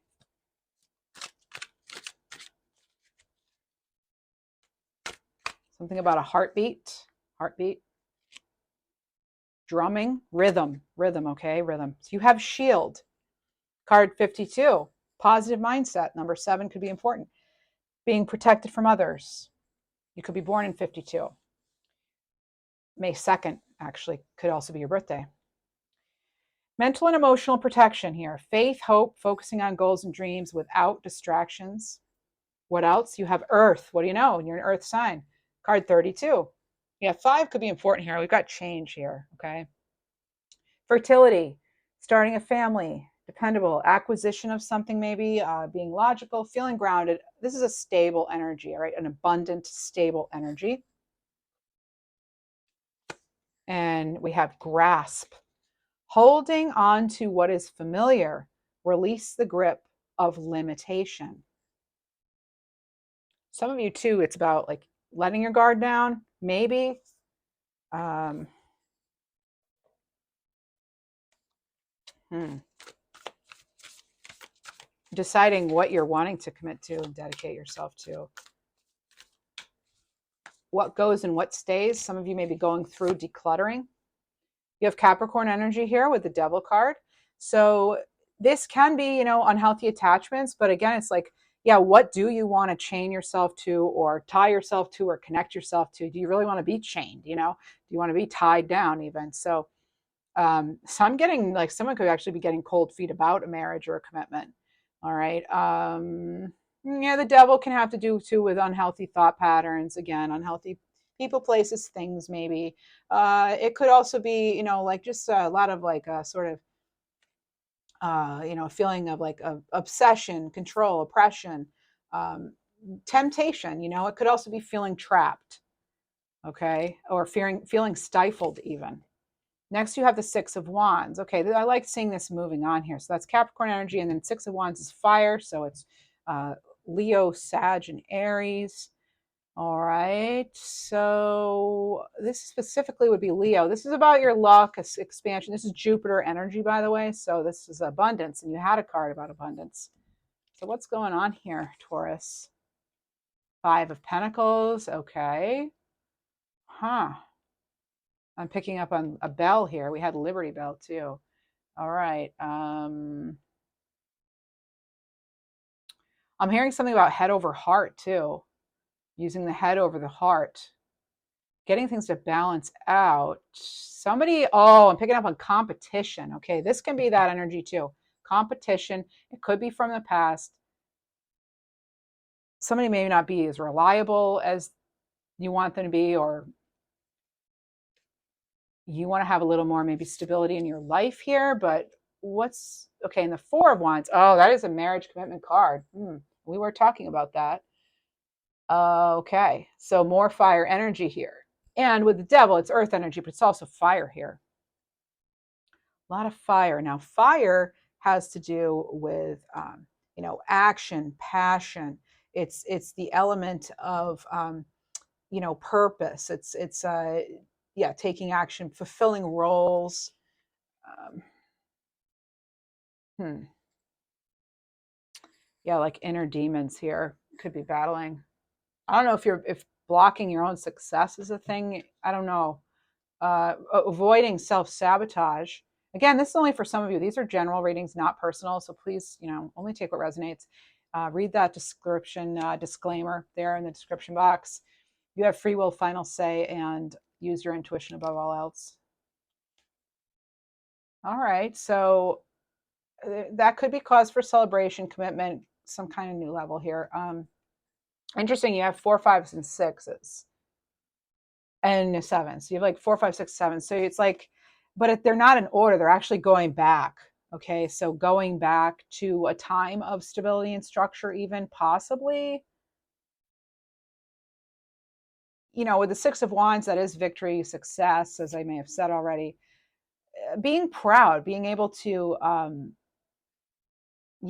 Something about a heartbeat. Heartbeat. Drumming. Rhythm. Rhythm, okay? Rhythm. So you have shield. Card 52. Positive mindset. Number 7 could be important. Being protected from others. You could be born in 52. May 2nd, actually, could also be your birthday. Mental and emotional protection here. Faith, hope, focusing on goals and dreams without distractions. What else? You have Earth. What do you know? You're an Earth sign. Card 32. Yeah, 5 could be important here. We've got change here, okay? Fertility, starting a family, dependable, acquisition of something maybe, being logical, feeling grounded. This is a stable energy, all right? An abundant, stable energy. And we have grasp, holding on to what is familiar, release the grip of limitation. Some of you too, it's about like letting your guard down, maybe. Deciding what you're wanting to commit to and dedicate yourself to. What goes and what stays. Some of you may be going through decluttering. You have Capricorn energy here with the Devil card. So this can be, unhealthy attachments. But again, it's like, yeah, what do you want to chain yourself to or tie yourself to or connect yourself to? Do you really want to be chained? Do you want to be tied down even? So I'm getting like someone could actually be getting cold feet about a marriage or a commitment. All right. Yeah, the devil can have to do too with unhealthy thought patterns. Again, unhealthy people, places, things, maybe. It could also be, like just a lot of like a sort of, feeling of like obsession, control, oppression, temptation. It could also be feeling trapped. Okay. Or feeling stifled even. Next, you have the Six of Wands. Okay, I like seeing this moving on here. So that's Capricorn energy, and then Six of Wands is fire. So it's Leo, Sag, and Aries. All right. So this specifically would be Leo. This is about your luck, expansion. This is Jupiter energy, by the way. So this is abundance, and you had a card about abundance. So what's going on here, Taurus? 5 of Pentacles. Okay. Huh. I'm picking up on a bell here. We had Liberty Bell too. All right. I'm hearing something about head over heart too, using the head over the heart, getting things to balance out. Somebody, oh, I'm picking up on competition. Okay, this can be that energy too. Competition. It could be from the past. Somebody may not be as reliable as you want them to be, or you want to have a little more maybe stability in your life here. But what's okay in the Four of Wands? Oh, that is a marriage commitment card. We were talking about that. Okay, so more fire energy here. And with the Devil, it's earth energy, but it's also fire here. A lot of fire. Now, fire has to do with, action, passion. It's the element of, purpose. It's taking action, fulfilling roles. Um, hmm. Yeah, like inner demons here could be battling. I don't know if blocking your own success is a thing. I don't know. Avoiding self-sabotage. Again, this is only for some of you. These are general readings, not personal. So please, only take what resonates. Read that description disclaimer there in the description box. You have free will, final say, and use your intuition above all else. All right. So that could be cause for celebration, commitment, some kind of new level here. Interesting. You have 4, 5s, and 6s. And a 7. So you have like 4, 5, 6, 7. So it's like, but if they're not in order, they're actually going back. Okay, so going back to a time of stability and structure, even possibly. With the 6 of Wands, that is victory, success, as I may have said already. Being proud, being able to,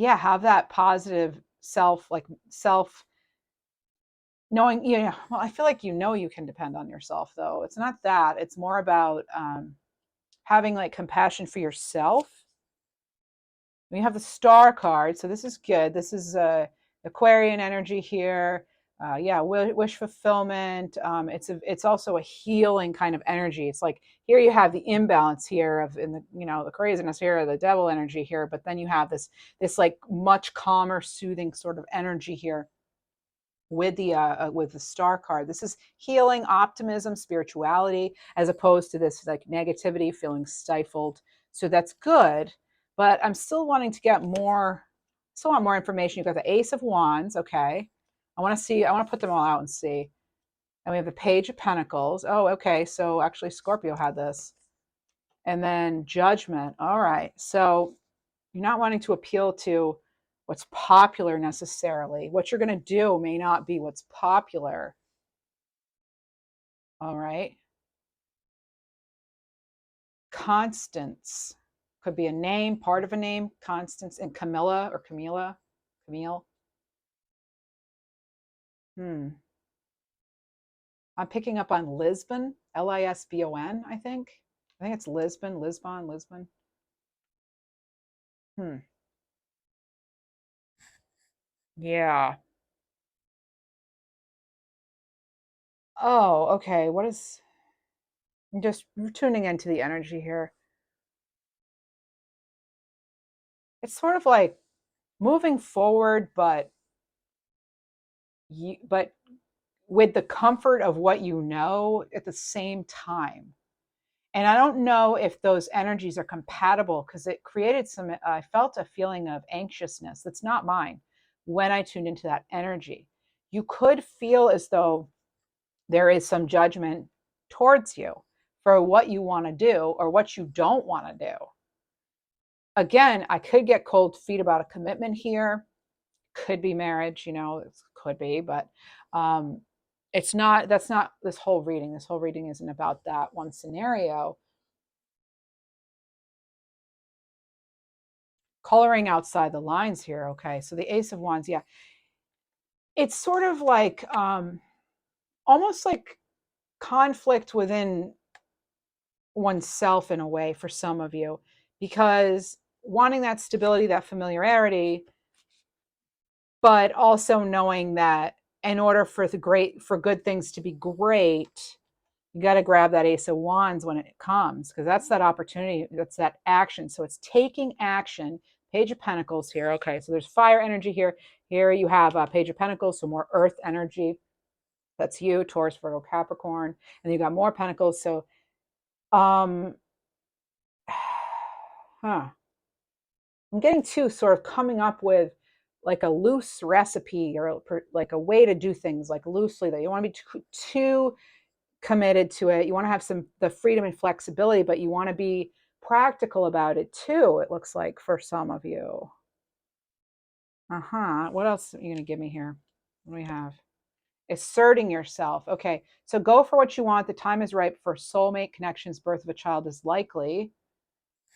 have that positive self knowing, well, I feel like you can depend on yourself, though. It's not that. It's more about having like compassion for yourself. We have the Star card, so this is good. This is Aquarian energy here. Wish fulfillment. It's also a healing kind of energy. It's like here you have the imbalance here of in the craziness here of the Devil energy here, but then you have this like much calmer, soothing sort of energy here with the Star card. This is healing, optimism, spirituality, as opposed to this like negativity, feeling stifled. So that's good, but I'm still wanting to get more. Still want more information. You've got the Ace of Wands. Okay, I want to put them all out and see. And we have the Page of Pentacles. Oh, okay. So actually, Scorpio had this, and then Judgment. All right. So you're not wanting to appeal to what's popular necessarily. What you're going to do may not be what's popular. All right. Constance could be a name, part of a name. Constance and Camilla or Camille. I'm picking up on Lisbon, Lisbon, I think. I think it's Lisbon. Yeah. Oh, okay. I'm just tuning into the energy here. It's sort of like moving forward, but with the comfort of what you know at the same time. And I don't know if those energies are compatible because it created I felt a feeling of anxiousness that's not mine when I tuned into that energy. You could feel as though there is some judgment towards you for what you want to do or what you don't want to do. Again, I could get cold feet about a commitment here. Could be marriage, it could be, but that's not this whole reading. This whole reading isn't about that one scenario. Coloring outside the lines here. Okay, so the Ace of Wands, yeah, it's sort of like almost like conflict within oneself in a way for some of you, because wanting that stability, that familiarity, but also knowing that in order for good things to be great, you got to grab that Ace of Wands when it comes, because that's that opportunity, that's that action. So it's taking action, Page of Pentacles here. Okay, so there's fire energy here. Here you have Page of Pentacles, so more earth energy. That's you, Taurus, Virgo, Capricorn. And then you got more Pentacles. So, huh. I'm getting to sort of coming up with like a loose recipe or like a way to do things like loosely, that you want to be too committed to it. You want to have the freedom and flexibility, but you want to be practical about it too, it looks like, for some of you. What else are you going to give me here? What do we have? Asserting yourself. Okay, so go for what you want. The time is ripe for soulmate connections. Birth of a child is likely.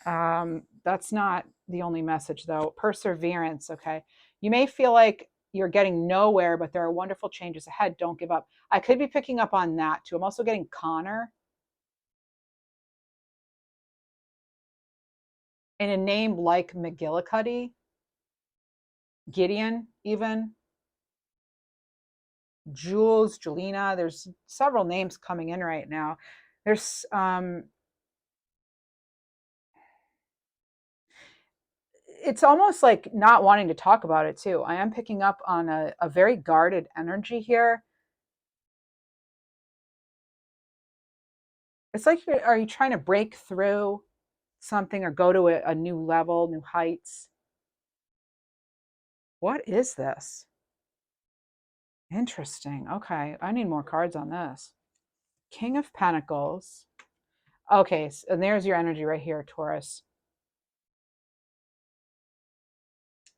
That's not the only message, though. Perseverance. Okay, you may feel like you're getting nowhere, but there are wonderful changes ahead. Don't give up. I could be picking up on that too. I'm also getting Connor in a name like McGillicuddy, Gideon, even Jules, Julina. There's several names coming in right now. There's it's almost like not wanting to talk about it too. I am picking up on a very guarded energy here. It's like, are you trying to break through something or go to a new level, new heights? What is this? Interesting. Okay, I need more cards on this. King of Pentacles. Okay, and there's your energy right here, Taurus.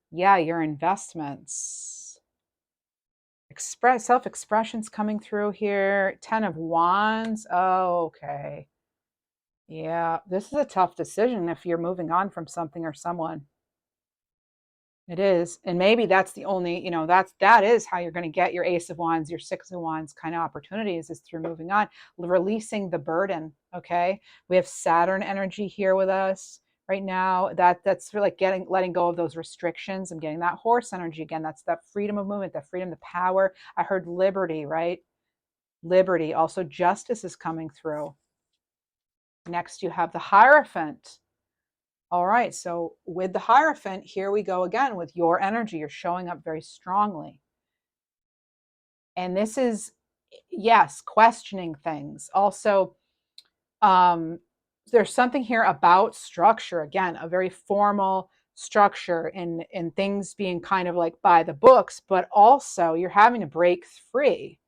Yeah, your investments. Self-expression's coming through here. 10 of Wands. Oh, okay. Yeah, this is a tough decision if you're moving on from something or someone. It is. And maybe that's the only, that is how you're going to get your Ace of Wands, your Six of Wands kind of opportunities, is through moving on, releasing the burden. Okay. We have Saturn energy here with us right now. That's for like letting go of those restrictions. I'm getting that horse energy again. That's that freedom of movement, that freedom, the power. I heard liberty, right? Liberty. Also, justice is coming through. Next, you have the Hierophant. All right, so with the Hierophant, here we go again with your energy. You're showing up very strongly. And this is, yes, questioning things. Also, there's something here about structure. Again, a very formal structure in things being kind of like by the books, but also you're having to break free.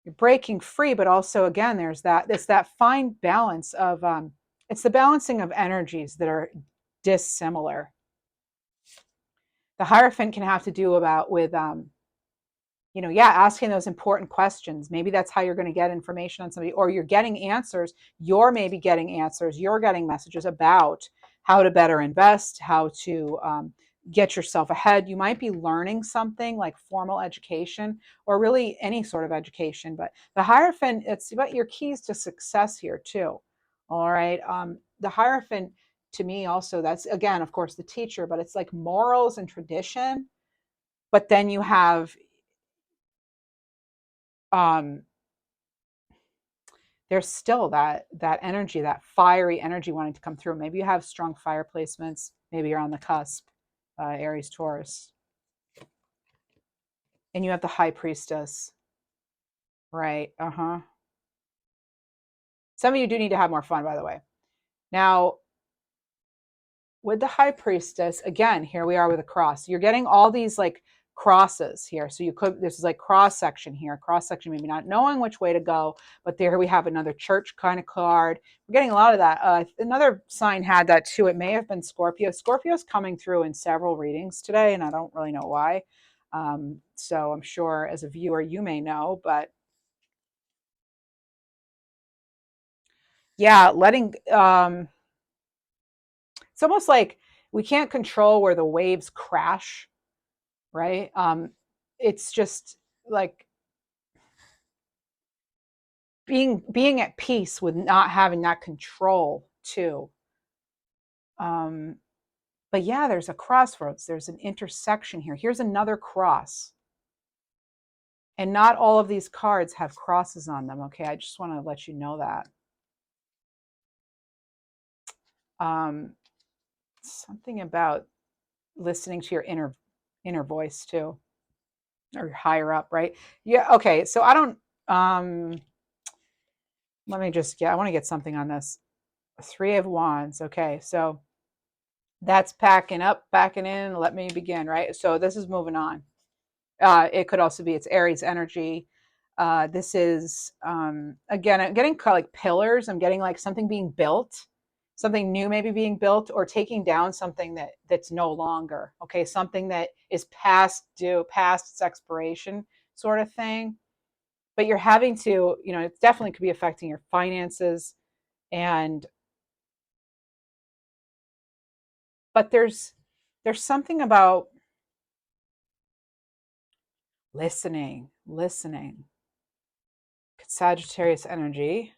You're breaking free, but also, again, it's that fine balance of, it's the balancing of energies that are dissimilar. The Hierophant can have to do with asking those important questions. Maybe that's how you're going to get information on somebody, or you're getting answers. You're maybe getting answers. You're getting messages about how to better invest, how to get yourself ahead. You might be learning something like formal education, or really any sort of education. But the Hierophant, it's about your keys to success here too. All right. The Hierophant, to me, also, that's, again, of course, the teacher, but it's like morals and tradition. But then you have there's still that energy, that fiery energy wanting to come through. Maybe you have strong fire placements. Maybe you're on the cusp, Aries, Taurus. And you have the High Priestess. Right. Some of you do need to have more fun, by the way. Now, with the High Priestess, again, here we are with a cross. You're getting all these like crosses here. So this is like cross section here, maybe not knowing which way to go, but there we have another church kind of card. We're getting a lot of that. Another sign had that too. It may have been Scorpio. Scorpio's coming through in several readings today, and I don't really know why. So I'm sure as a viewer, you may know, but yeah, it's almost like we can't control where the waves crash, right? It's just like being at peace with not having that control too. But yeah, there's a crossroads. There's an intersection here. Here's another cross. And not all of these cards have crosses on them. Okay, I just want to let you know that. Something about listening to your inner voice too, or higher up, right? Yeah. Okay. So I don't. Let me just get. I want to get something on this. Three of Wands. Okay. So that's packing up, packing in. Let me begin. Right. So this is moving on. It could also be it's Aries energy. This is again, I'm getting like pillars. I'm getting like something being built, something new maybe being built, or taking down something that's no longer okay, something that is past due, past its expiration, sort of thing. But you're having to, it definitely could be affecting your finances, and but there's something about listening. Sagittarius energy.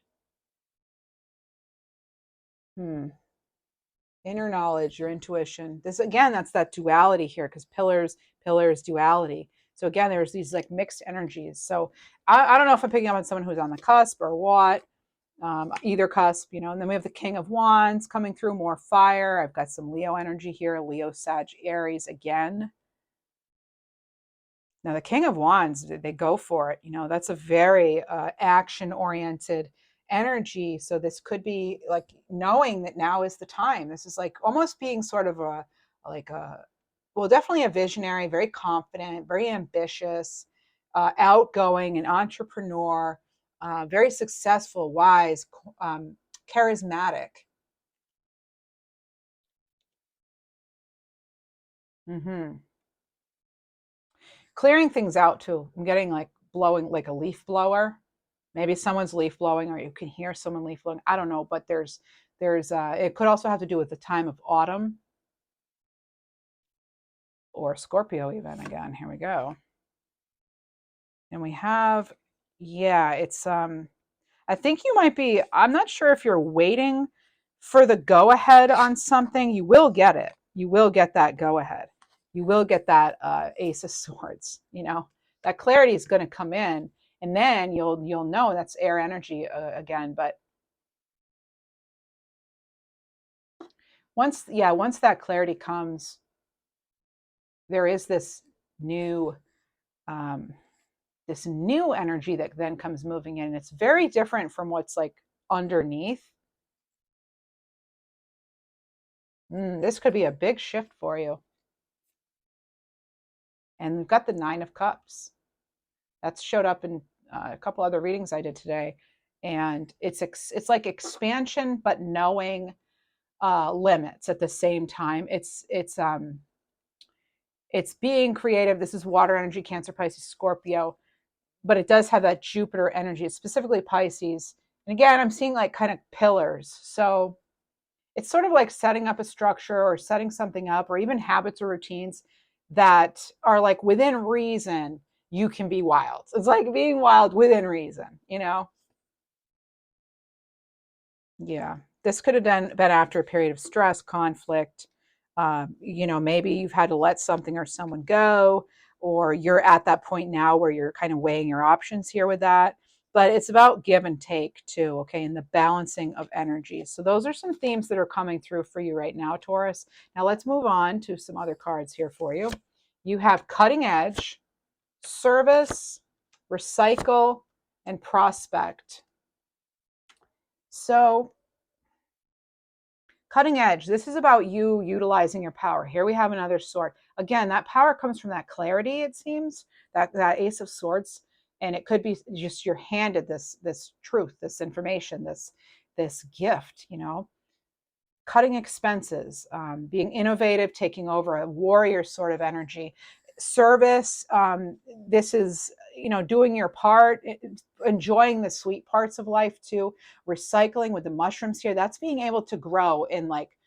Hmm. Inner knowledge, your intuition. This again, that's that duality here, because pillars, duality. So again, there's these like mixed energies. So I don't know if I'm picking up on someone who's on the cusp or what. Either cusp, and then we have the King of Wands coming through, more fire. I've got some Leo energy here, Leo, Sag, Aries again. Now, the King of Wands, they go for it. That's a very action oriented energy. So, this could be like knowing that now is the time. This is like almost being sort of like a, well, definitely a visionary, very confident, very ambitious, outgoing, an entrepreneur, very successful, wise, charismatic. Hmm. Clearing things out too. I'm getting like blowing like a leaf blower. Maybe someone's leaf blowing, or you can hear someone leaf blowing. I don't know, but there's it could also have to do with the time of autumn or Scorpio even. Again, here we go. And we have, yeah, it's I think you might be, I'm not sure if you're waiting for the go ahead on something. You will get it. You will get that go ahead. You will get that Ace of Swords. That clarity is going to come in, and then you'll know that's air energy again. But once that clarity comes, there is new um, this new energy that then comes moving in. It's very different from what's like underneath. This could be a big shift for you. And we've got the Nine of Cups. That's showed up in a couple other readings I did today. And it's like expansion, but knowing limits at the same time. It's being creative. This is water energy, Cancer, Pisces, Scorpio, but it does have that Jupiter energy. It's specifically Pisces. And again, I'm seeing like kind of pillars. So it's sort of like setting up a structure or setting something up, or even habits or routines that are like within reason. You can be wild. It's like being wild within reason. Yeah, this could have been after a period of stress, conflict. Maybe you've had to let something or someone go, or you're at that point now where you're kind of weighing your options here with that. But it's about give and take too, okay, and the balancing of energies. So those are some themes that are coming through for you right now, Taurus. Now let's move on to some other cards here for you. You have cutting edge, service, recycle, and prospect. So cutting edge, this is about you utilizing your power. Here we have another sword. Again, that power comes from that clarity, it seems, that Ace of Swords. And it could be just you're handed this truth, this information, this gift. Cutting expenses, being innovative, taking over, a warrior sort of energy. Service, this is doing your part, enjoying the sweet parts of life too. Recycling with the mushrooms here, that's being able to grow in like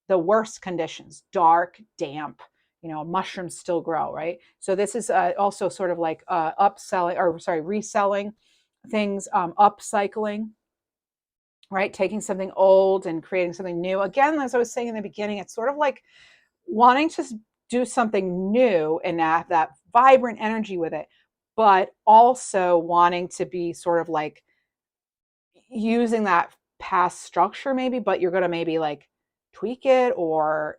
the worst conditions, dark, damp. Mushrooms still grow, right? So this is also sort of like upselling, or sorry, reselling things, upcycling, right? Taking something old and creating something new. Again, as I was saying in the beginning, it's sort of like wanting to do something new and have that vibrant energy with it, but also wanting to be sort of like using that past structure maybe, but you're going to maybe like tweak it, or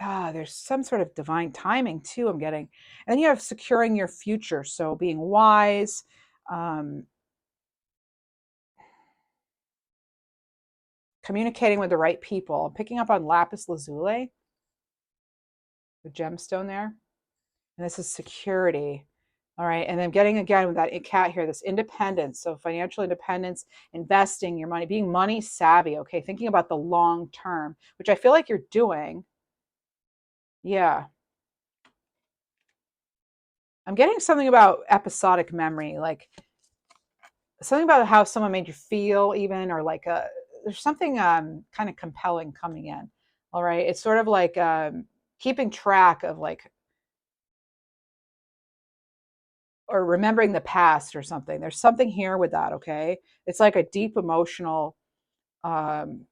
there's some sort of divine timing too, I'm getting. And then you have securing your future. So being wise, um, communicating with the right people. I'm picking up on lapis lazuli, the gemstone there. And this is security. All right. And then getting again with that cat here, this independence. So financial independence, investing your money, being money savvy. Okay. Thinking about the long term, which I feel like you're doing. Yeah. I'm getting something about episodic memory, like something about how someone made you feel, even, or like there's something kind of compelling coming in. All right. It's sort of like keeping track of like, or remembering the past or something. There's something here with that. Okay. It's like a deep emotional um,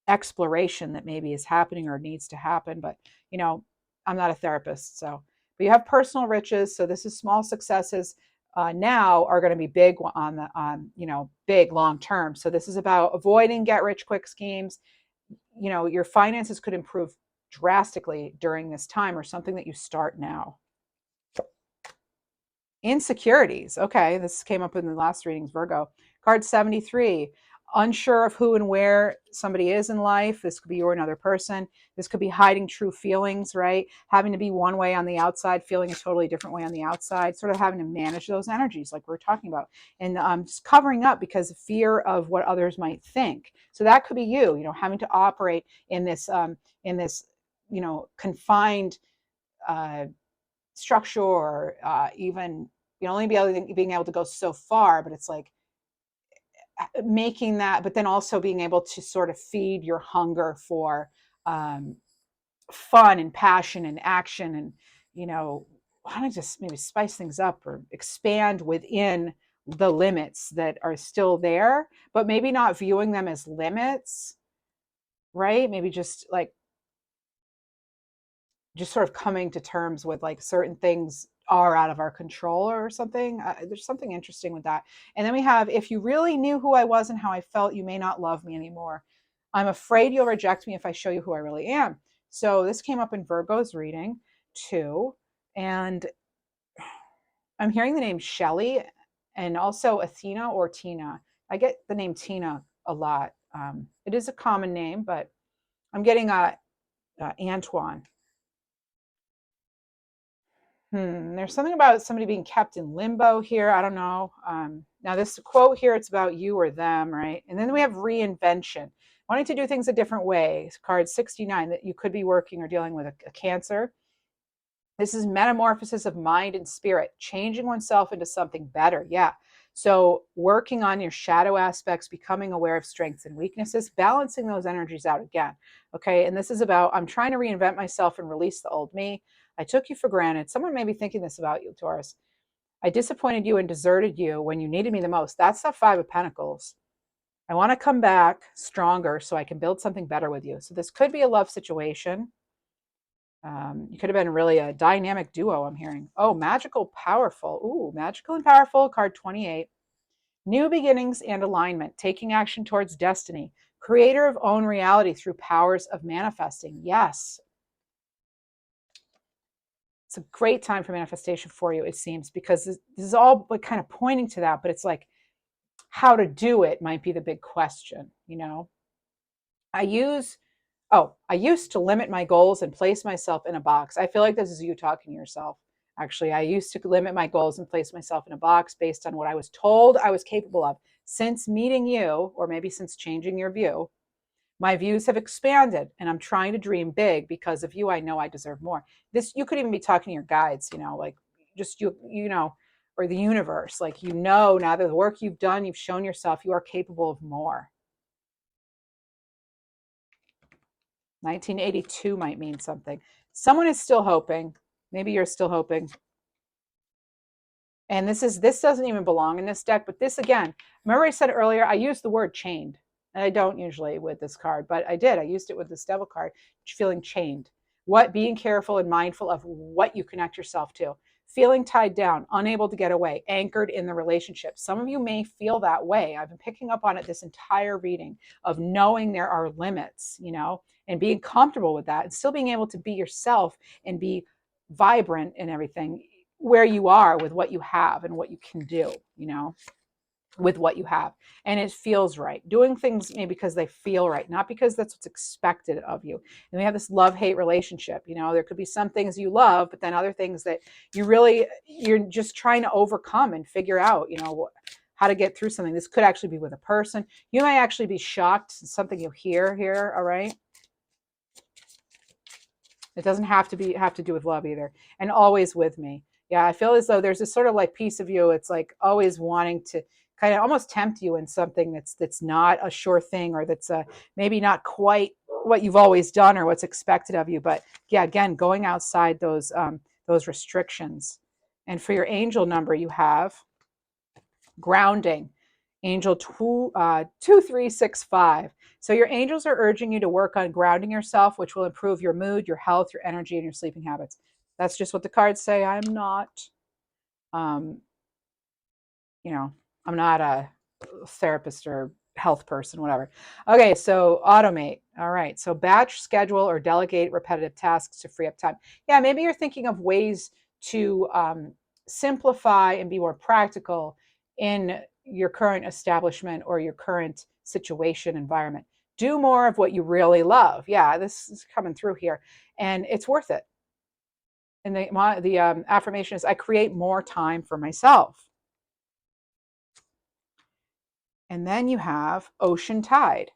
exploration that maybe is happening or needs to happen. But, you know, I'm not a therapist. So, but you have personal riches. So this is small successes now are going to be big on the, you know, big long term. So this is about avoiding get rich quick schemes. You know, your finances could improve drastically during this time or something that you start now. Insecurities. Okay, this came up in the last readings, Virgo. Card 73. Unsure of who and where somebody is in life. This could be you or another person. This could be hiding true feelings, right? Having to be one way on the outside, feeling a totally different way on the outside, sort of having to manage those energies like we're talking about. And just covering up because of fear of what others might think. So that could be you know, having to operate in this, you know, confined uh, structure or even you know only being able to go so far, but it's like making that, but then also being able to sort of feed your hunger for um, fun and passion and action and you know why don't I just maybe spice things up or expand within the limits that are still there, but maybe not viewing them as limits, right? Maybe just sort of coming to terms with like certain things are out of our control or something. There's something interesting with that. And then we have, if you really knew who I was and how I felt, you may not love me anymore. I'm afraid you'll reject me if I show you who I really am. So this came up in Virgo's reading too. And I'm hearing the name Shelley and also Athena or Tina. I get the name Tina a lot. It is a common name, but I'm getting Antoine. There's something about somebody being kept in limbo here. I don't know. Now, this quote here, it's about you or them, right? And then we have reinvention, wanting to do things a different way. Card 69, that you could be working or dealing with a cancer. This is metamorphosis of mind and spirit, changing oneself into something better. Yeah. So, working on your shadow aspects, becoming aware of strengths and weaknesses, balancing those energies out again. Okay. And this is about, I'm trying to reinvent myself and release the old me. I took you for granted. Someone may be thinking this about you, Taurus. I disappointed you and deserted you when you needed me the most. That's the Five of Pentacles. I want to come back stronger so I can build something better with you. So, this could be a love situation. You could have been really a dynamic duo, I'm hearing. Oh, magical, powerful. Ooh, magical and powerful, card 28. New beginnings and alignment, taking action towards destiny, creator of own reality through powers of manifesting. Yes. It's a great time for manifestation for you, it seems, because this is all like kind of pointing to that, but it's like how to do it might be the big question, you know? I use I used to limit my goals and place myself in a box. I feel like this is you talking to yourself. Actually, I used to limit my goals and place myself in a box based on what I was told I was capable of. Since meeting you, or maybe since changing your view, my views have expanded and I'm trying to dream big because of you. I know I deserve more. This, you could even be talking to your guides, you know, like just you know, or the universe. Like, you know, now that the work you've done, you've shown yourself you are capable of more. 1982 might mean something. Someone is still hoping. Maybe you're still hoping. And this doesn't even belong in this deck, but this again, remember I said earlier, I used the word chained. And I don't usually with this card, but I did. I used it with this devil card, feeling chained. What, being careful and mindful of what you connect yourself to. feeling tied down, unable to get away, anchored in the relationship. Some of you may feel that way. I've been picking up on it this entire reading, of knowing there are limits, you know, and being comfortable with that and still being able to be yourself and be vibrant in everything where you are with what you have and what you can do, you know, with what you have. And it feels right. Doing things maybe because they feel right, not because that's what's expected of you. And we have this love-hate relationship. You know, there could be some things you love, but then other things that you're just trying to overcome and figure out, you know, how to get through something. This could actually be with a person. You may actually be shocked, something you hear here, all right? It doesn't have to do with love either. And always with me. Yeah, I feel as though there's this sort of like piece of you. It's like always wanting to kind of almost tempt you in something that's not a sure thing, or that's maybe not quite what you've always done or what's expected of you. But yeah, again, going outside those restrictions. And for your angel number, you have grounding, angel 2365. So your angels are urging you to work on grounding yourself, which will improve your mood, your health, your energy, and your sleeping habits. That's just what the cards say. I'm not, um, you know, I'm not a therapist or health person, whatever. Okay, so automate. All right, so batch, schedule, or delegate repetitive tasks to free up time. Yeah, maybe you're thinking of ways to simplify and be more practical in your current establishment or your current situation environment. Do more of what you really love. Yeah, this is coming through here, and it's worth it. And the affirmation is, I create more time for myself. And then you have ocean tide.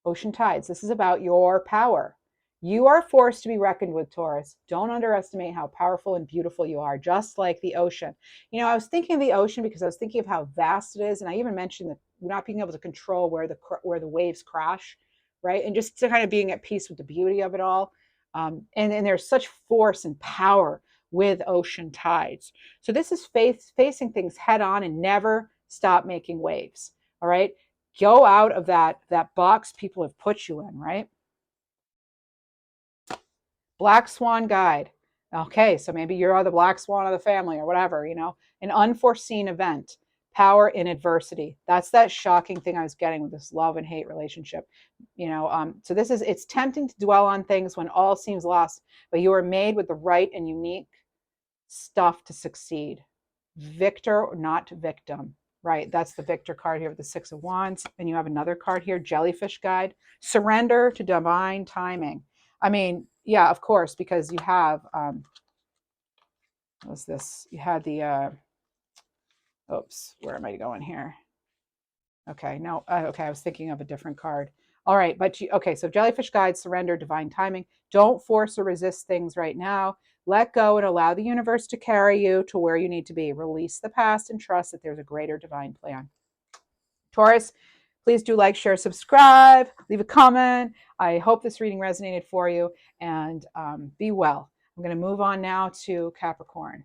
Ocean tides. This is about your power. You are forced to be reckoned with, Taurus. Don't underestimate how powerful and beautiful you are, just like the ocean. You know, I was thinking of the ocean because I was thinking of how vast it is, and I even mentioned that not being able to control where the waves crash, right? And just to kind of being at peace with the beauty of it all. And there's such force and power with ocean tides. So this is facing things head on and never stop making waves. All right, go out of that box people have put you in, right? Black swan guide. Okay, so maybe you're the black swan of the family or whatever, you know, an unforeseen event, power in adversity. That's that shocking thing I was getting with this love and hate relationship, you know. So this is, it's tempting to dwell on things when all seems lost, but you are made with the right and unique stuff to succeed. Victor, not victim. Right, that's the Victor card here with the Six of Wands. And you have another card here, Jellyfish Guide. Surrender to divine timing. I mean, yeah, of course, because you have, what was this? You had the, oops, where am I going here? Okay, no, okay, I was thinking of a different card. All right, but okay, so Jellyfish Guide, surrender, divine timing. Don't force or resist things right now. Let go and allow the universe to carry you to where you need to be. Release the past and trust that there's a greater divine plan. Taurus, please do like, share, subscribe, leave a comment. I hope this reading resonated for you, and be well. I'm going to move on now to Capricorn.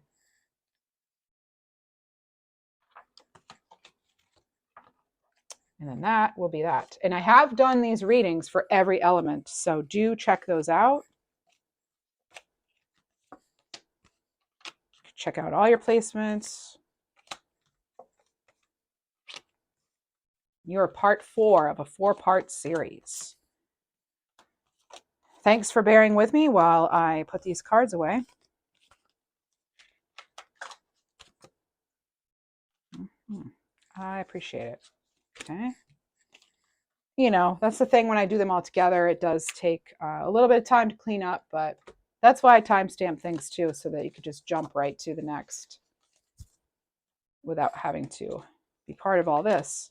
And then that will be that. And I have done these readings for every element, so do check those out. Check out all your placements. You're part 4 of a 4-part series. Thanks for bearing with me while I put these cards away. I appreciate it. Okay. You know, that's the thing, when I do them all together, it does take a little bit of time to clean up, but that's why I timestamp things too, so that you could just jump right to the next without having to be part of all this.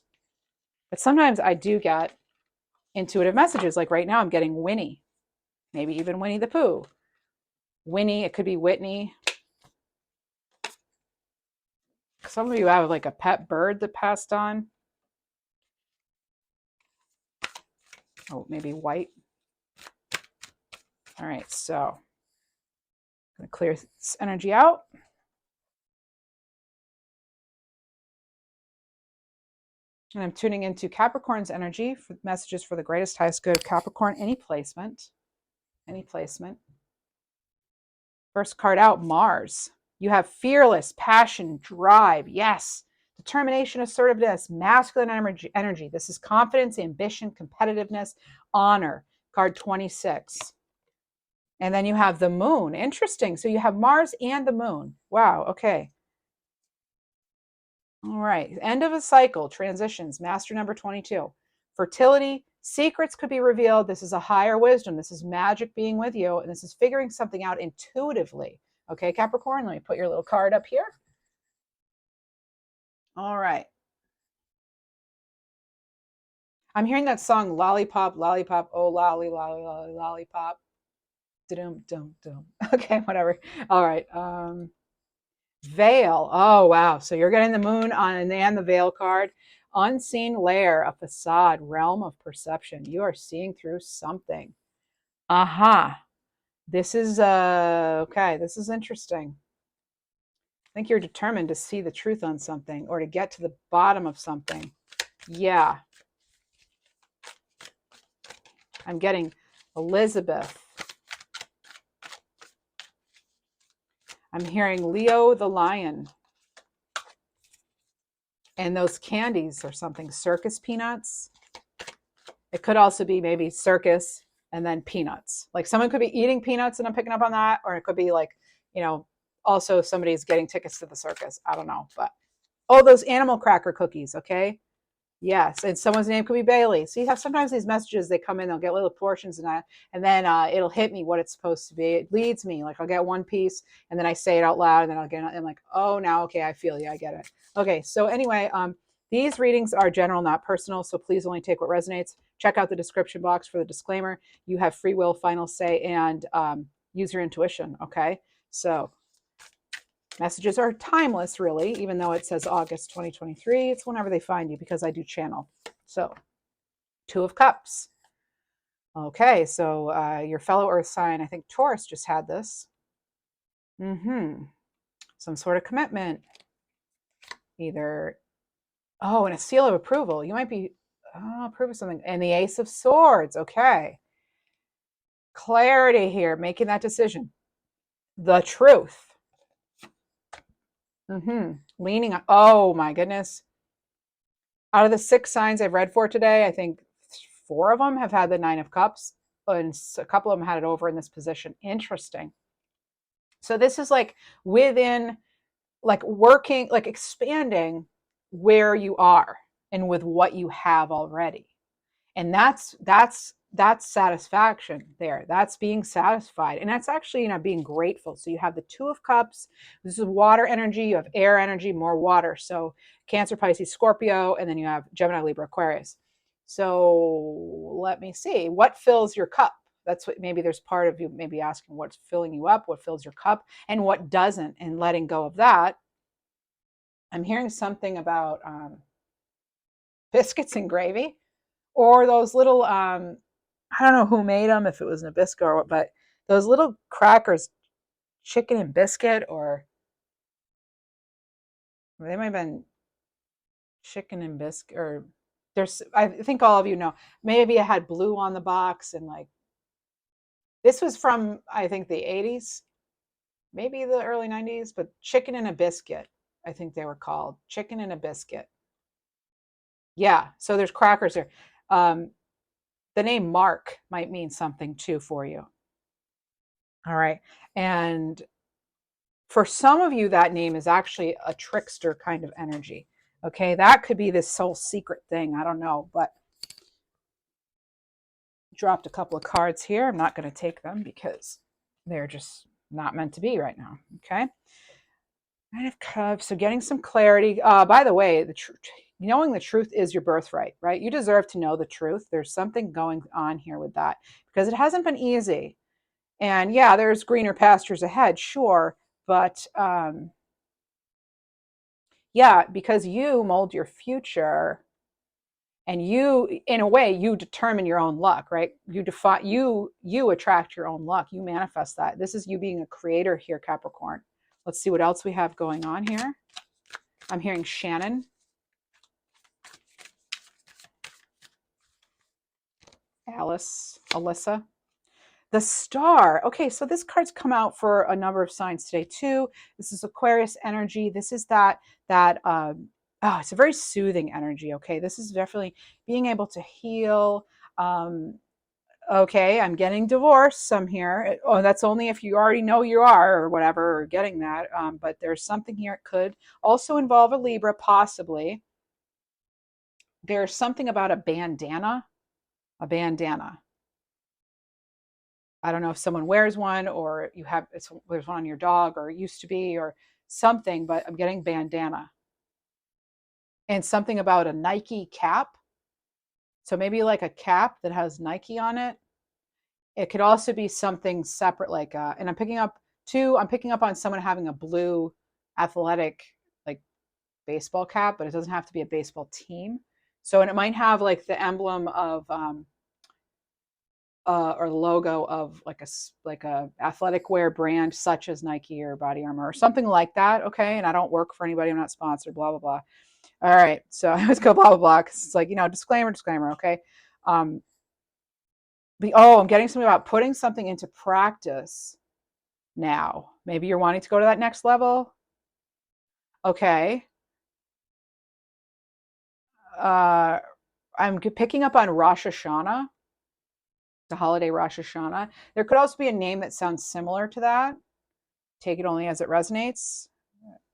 But sometimes I do get intuitive messages, like right now I'm getting Winnie, maybe even Winnie the Pooh. Winnie, it could be Whitney. Some of you have like a pet bird that passed on. Oh, maybe White. All right, so I'm going to clear this energy out. And I'm tuning into Capricorn's energy for messages for the greatest, highest good. Capricorn, any placement. Any placement. First card out, Mars. You have fearless, passion, drive. Yes. Determination, assertiveness, masculine energy. This is confidence, ambition, competitiveness, honor. Card 26. And then you have the moon. Interesting. So you have Mars and the moon. Wow. Okay. All right. End of a cycle. Transitions. Master number 22. Fertility. Secrets could be revealed. This is a higher wisdom. This is magic being with you. And this is figuring something out intuitively. Okay, Capricorn, let me put your little card up here. All right. I'm hearing that song, Lollipop, Lollipop, oh, lolly, lolly, lolly, lollipop. Dum, dum, dum. Okay, whatever. All right. Veil. Oh, wow. So you're getting the moon on and the veil card. Unseen layer, a facade, realm of perception. You are seeing through something. Aha. This is okay. This is interesting. I think you're determined to see the truth on something or to get to the bottom of something. Yeah. I'm getting Elizabeth. I'm hearing Leo the lion. And those candies or something, circus peanuts. It could also be maybe circus and then peanuts. Like someone could be eating peanuts and I'm picking up on that. Or it could be like, you know, also somebody's getting tickets to the circus. I don't know. But, oh, those animal cracker cookies. Okay. Yes, and someone's name could be Bailey. So you have sometimes these messages, they come in, they'll get little portions and then it'll hit me what it's supposed to be. It leads me, like I'll get one piece and then I say it out loud and then I'm like, oh, now, okay, I feel you, I get it. Okay, so anyway, these readings are general, not personal, so please only take what resonates. Check out the description box for the disclaimer. You have free will, final say, and use your intuition, okay? So messages are timeless, really, even though it says August 2023. It's whenever they find you because I do channel. So, Two of Cups. Okay, so your fellow Earth sign, I think Taurus just had this. Some sort of commitment. Either, oh, and a seal of approval. You might be, approve of something. And the Ace of Swords. Okay. Clarity here, making that decision. The truth. Leaning on, oh my goodness. Out of the 6 signs I've read for today, I think 4 of them have had the 9 of Cups, and a couple of them had it over in this position. Interesting. So this is like within, like working, like expanding where you are and with what you have already. And that's satisfaction there. That's being satisfied. And that's actually, being grateful. So you have the 2 of Cups. This is water energy. You have air energy, more water. So Cancer, Pisces, Scorpio, and then you have Gemini, Libra, Aquarius. So let me see. What fills your cup? That's what, maybe there's part of you maybe asking what's filling you up, what fills your cup, and what doesn't, and letting go of that. I'm hearing something about biscuits and gravy. Or those little, I don't know who made them, if it was Nabisco or what, but those little crackers, chicken and biscuit, or they might have been chicken and biscuit, or there's, I think all of you know, maybe it had blue on the box and like, this was from, I think the 80s, maybe the early 90s, but chicken and a biscuit, I think they were called, chicken and a biscuit. Yeah, so there's crackers there. The name Mark might mean something too for you. All right. And for some of you, that name is actually a trickster kind of energy. Okay. That could be this soul secret thing. I don't know, but dropped a couple of cards here. I'm not going to take them because they're just not meant to be right now. Okay. Nine of Cups. So getting some clarity. By the way, knowing the truth is your birthright, right? You deserve to know the truth. There's something going on here with that because it hasn't been easy. And yeah, there's greener pastures ahead, sure. But yeah, because you mold your future and you, in a way, you determine your own luck, right? You define, you attract your own luck. You manifest that. This is you being a creator here, Capricorn. Let's see what else we have going on here. I'm hearing Shannon. Alice, Alyssa. The Star. Okay, so this card's come out for a number of signs today too. This is Aquarius energy. This is oh, it's a very soothing energy. Okay, this is definitely being able to heal. Um, okay, I'm getting divorced. Some here. Oh, that's only if you already know you are or whatever, or getting that. But there's something here. It could also involve a Libra, possibly. There's something about a bandana. A bandana. I don't know if someone wears one or there's one on your dog or it used to be or something, but I'm getting bandana and something about a Nike cap. So maybe like a cap that has Nike on it. It could also be something separate, like, and I'm picking up on someone having a blue athletic, like baseball cap, but it doesn't have to be a baseball team. So, and it might have like the emblem of, or the logo of like a athletic wear brand such as Nike or Body Armor or something like that. Okay, and I don't work for anybody. I'm not sponsored. Blah blah blah. All right, so I always go blah blah blah because it's like, disclaimer, disclaimer. Okay, um, I'm getting something about putting something into practice now. Maybe you're wanting to go to that next level. Okay, I'm picking up on Rosh Hashanah, the holiday Rosh Hashanah. There could also be a name that sounds similar to that. Take it only as it resonates.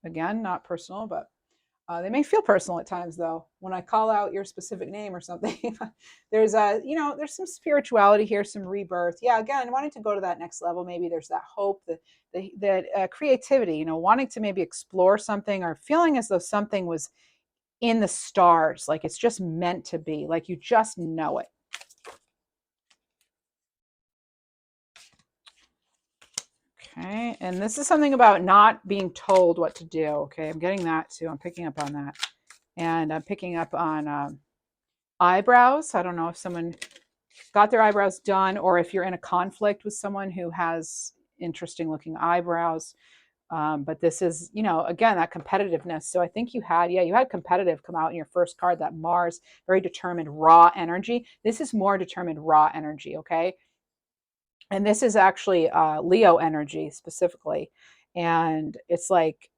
Again, not personal, but they may feel personal at times, though. When I call out your specific name or something, there's some spirituality here, some rebirth. Yeah, again, wanting to go to that next level. Maybe there's that hope, that creativity. Wanting to maybe explore something or feeling as though something was in the stars, like it's just meant to be, like you just know it. Okay, and this is something about not being told what to do. Okay, I'm getting that too. I'm picking up on that. And I'm picking up on eyebrows. I don't know if someone got their eyebrows done or if you're in a conflict with someone who has interesting looking eyebrows. But this is, again, that competitiveness. So I think you had competitive come out in your first card, that Mars, very determined, raw energy. This is more determined, raw energy. Okay. And this is actually Leo energy specifically. And it's like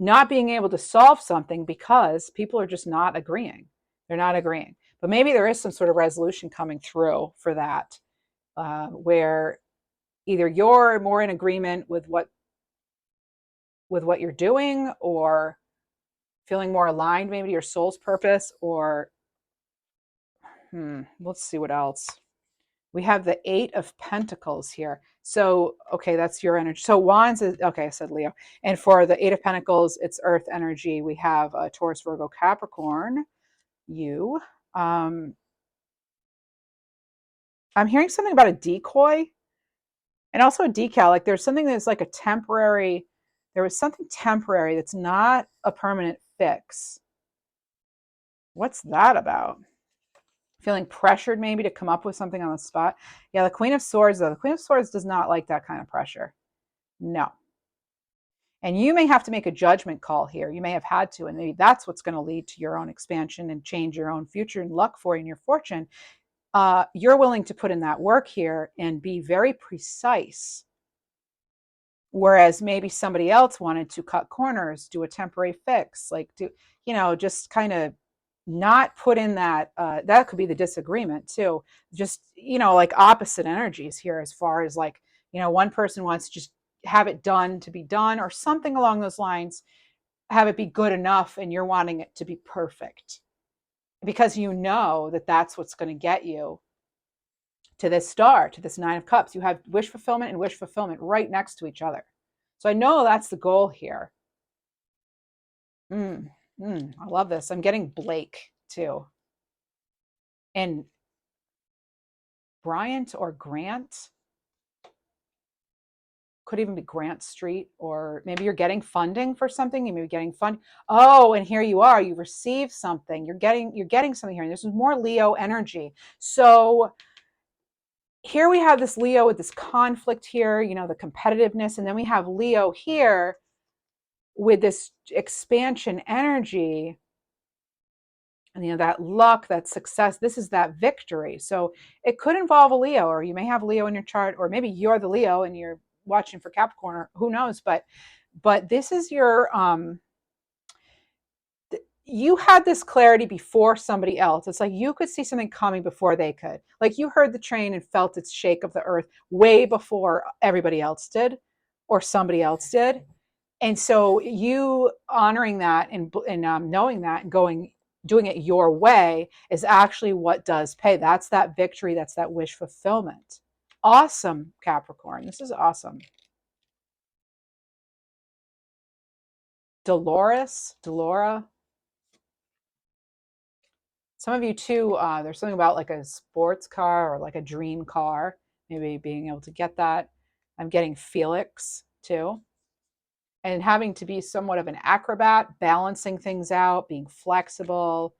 not being able to solve something because people are just not agreeing. They're not agreeing. But maybe there is some sort of resolution coming through for that, where either you're more in agreement with what you're doing, or feeling more aligned maybe to your soul's purpose, or let's see what else. We have the Eight of Pentacles here. So, okay, that's your energy. So Wands is, okay, I said Leo. And for the Eight of Pentacles, it's Earth energy. We have Taurus, Virgo, Capricorn, you. I'm hearing something about a decoy and also a decal. Like there's something that's like there was something temporary that's not a permanent fix. What's that about? Feeling pressured maybe to come up with something on the spot. Yeah, the Queen of Swords, though. The Queen of Swords does not like that kind of pressure. No. And you may have to make a judgment call here. You may have had to, and maybe that's what's going to lead to your own expansion and change your own future and luck for you and your fortune. You're willing to put in that work here and be very precise. Whereas maybe somebody else wanted to cut corners, do a temporary fix, like just kind of not put in that could be the disagreement too. Just, like opposite energies here, as far as like, one person wants to just have it done to be done or something along those lines, have it be good enough, and you're wanting it to be perfect because that's what's going to get you to this star, to this Nine of Cups. You have wish fulfillment and wish fulfillment right next to each other. So I know that's the goal here. I love this. I'm getting Blake too. And Bryant or Grant. Could even be Grant Street, or maybe you're getting funding for something. You may be getting fund. Oh, and here you are. You received something. You're getting something here. And this is more Leo energy. So here we have this Leo with this conflict here, the competitiveness. And then we have Leo here with this expansion energy. And, that luck, that success, this is that victory. So it could involve a Leo, or you may have Leo in your chart, or maybe you're the Leo and you're watching for Capricorn, or who knows. But this is your you had this clarity before somebody else. It's like you could see something coming before they could. Like you heard the train and felt its shake of the earth way before everybody else did, or somebody else did. And so you honoring that, and knowing that, and doing it your way is actually what does pay. That's that victory. That's that wish fulfillment. Awesome, Capricorn. This is awesome. Delora. Some of you too, there's something about like a sports car or like a dream car, maybe being able to get that. I'm getting Felix too. And having to be somewhat of an acrobat, balancing things out, being flexible.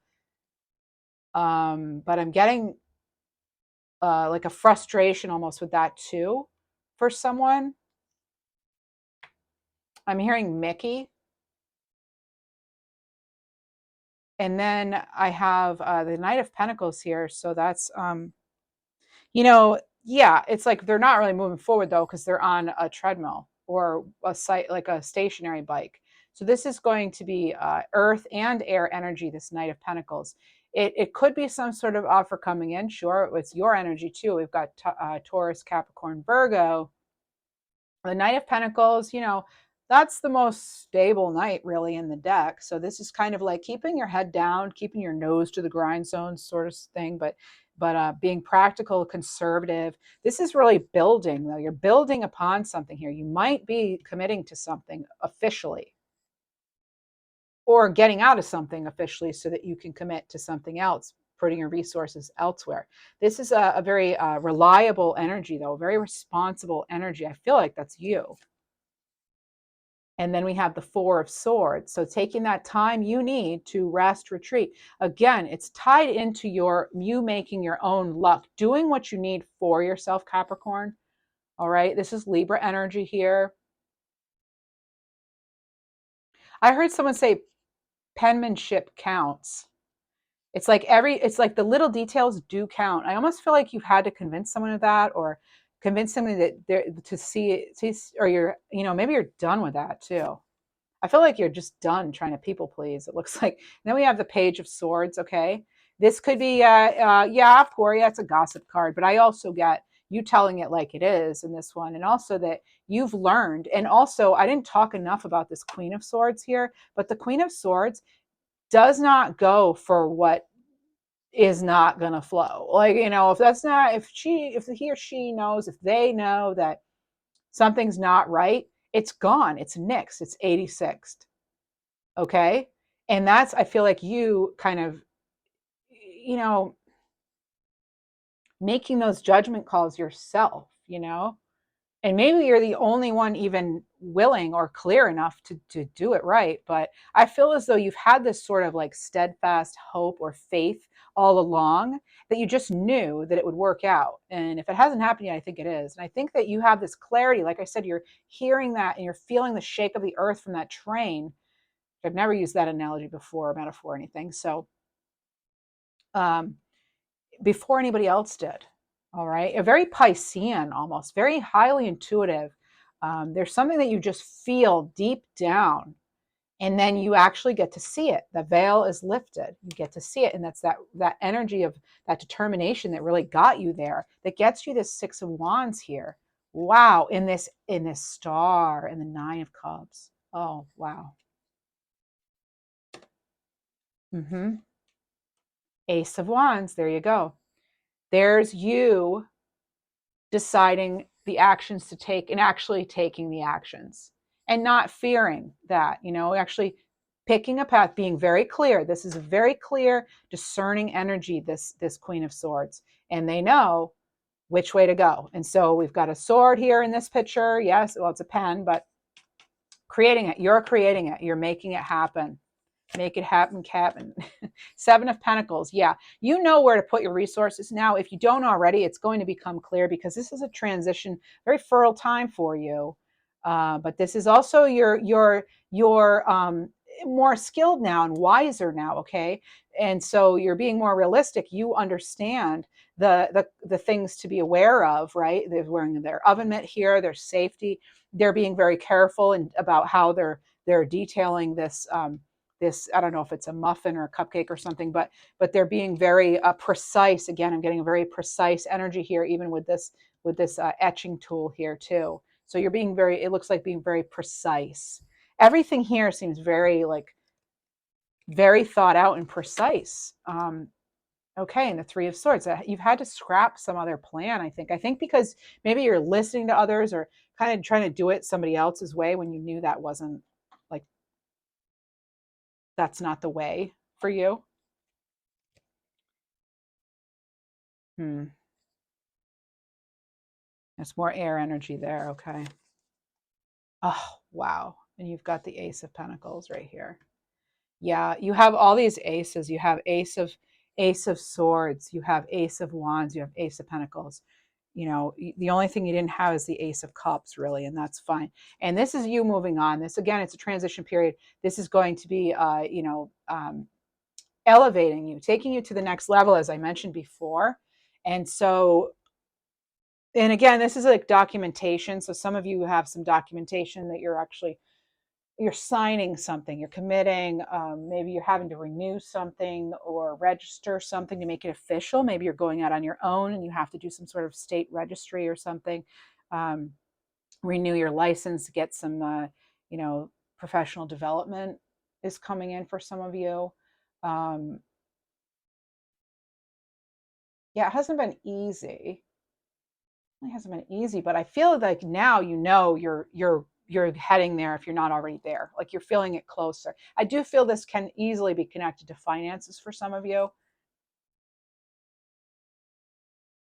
But I'm getting like a frustration almost with that too for someone. I'm hearing Mickey. And then I have the Knight of Pentacles here. So that's, yeah, it's like they're not really moving forward though, because they're on a treadmill or a site like a stationary bike. So this is going to be earth and air energy, this Knight of Pentacles. It could be some sort of offer coming in. Sure, it's your energy too. We've got Taurus, Capricorn, Virgo. The Knight of Pentacles, that's the most stable knight really in the deck. So this is kind of like keeping your head down, keeping your nose to the grindstone sort of thing, but being practical, conservative. This is really building, though. You're building upon something here. You might be committing to something officially, or getting out of something officially so that you can commit to something else, putting your resources elsewhere. This is a very reliable energy, though, very responsible energy. I feel like that's you. And then we have the Four of Swords. So taking that time you need to rest, retreat. Again, it's tied into you making your own luck, doing what you need for yourself, Capricorn. All right. This is Libra energy here. I heard someone say penmanship counts. It's like the little details do count. I almost feel like you've had to convince someone of that, or convince somebody that they're to see, or maybe you're done with that too. I feel like you're just done trying to people please. It looks like. And then we have the Page of Swords. Okay, this could be, yeah, of course, yeah, it's a gossip card, but I also get you telling it like it is in this one, and also that you've learned. And also, I didn't talk enough about this Queen of Swords here, but the Queen of Swords does not go for what is not going to flow. Like, if that's not, if he or she knows, if they know that something's not right, it's gone. It's nixed. It's 86th. Okay. And that's, I feel like you kind of, making those judgment calls yourself, and maybe you're the only one even willing or clear enough to do it right. But I feel as though you've had this sort of like steadfast hope or faith all along, that you just knew that it would work out. And if it hasn't happened yet, I think it is. And I think that you have this clarity. Like I said, you're hearing that and you're feeling the shake of the earth from that train. I've never used that analogy before, or metaphor or anything. So before anybody else did. All right. A very Piscean, almost very highly intuitive. There's something that you just feel deep down, and then you actually get to see it. The veil is lifted. You get to see it. And that's that energy of that determination that really got you there, that gets you this Six of Wands here. Wow. In this star and the Nine of Cups. Oh, wow. Ace of Wands. There you go. There's you deciding the actions to take and actually taking the actions, and not fearing that, actually picking a path, being very clear. This is a very clear, discerning energy, this Queen of Swords, and they know which way to go. And so we've got a sword here in this picture. Yes, well, it's a pen, but creating it. You're creating it. You're making it happen. Make it happen, Captain. Seven of Pentacles. Yeah, you know where to put your resources now. If you don't already, it's going to become clear, because this is a transition, very fertile time for you. But this is also you're more skilled now and wiser now. Okay, and so you're being more realistic. You understand the things to be aware of, right? They're wearing their oven mitt here, their safety. They're being very careful and about how they're detailing this this, I don't know if it's a muffin or a cupcake or something, but they're being very precise. Again, I'm getting a very precise energy here, even with this etching tool here too. So you're being very, it looks like being very precise. Everything here seems very like very thought out and precise. Okay, and the Three of Swords. You've had to scrap some other plan, I think. I think because maybe you're listening to others or kind of trying to do it somebody else's way when you knew that wasn't like, that's not the way for you. Hmm. There's more air energy there. Okay. Oh, wow. And you've got the Ace of Pentacles right here. Yeah, you have all these aces. You have Ace of Swords, you have Ace of Wands, you have Ace of Pentacles. You know, the only thing you didn't have is the Ace of Cups, really, and that's fine. And this is you moving on. This, again, it's a transition period. This is going to be elevating you, taking you to the next level, as I mentioned before. And so, and again, this is like documentation. So some of you have some documentation that you're signing something, you're committing, maybe you're having to renew something or register something to make it official. Maybe you're going out on your own and you have to do some sort of state registry or something. Renew your license, get some professional development is coming in for some of you. Yeah, it hasn't been easy. It hasn't been easy, but I feel like now you're heading there if you're not already there. Like you're feeling it closer. I do feel this can easily be connected to finances for some of you.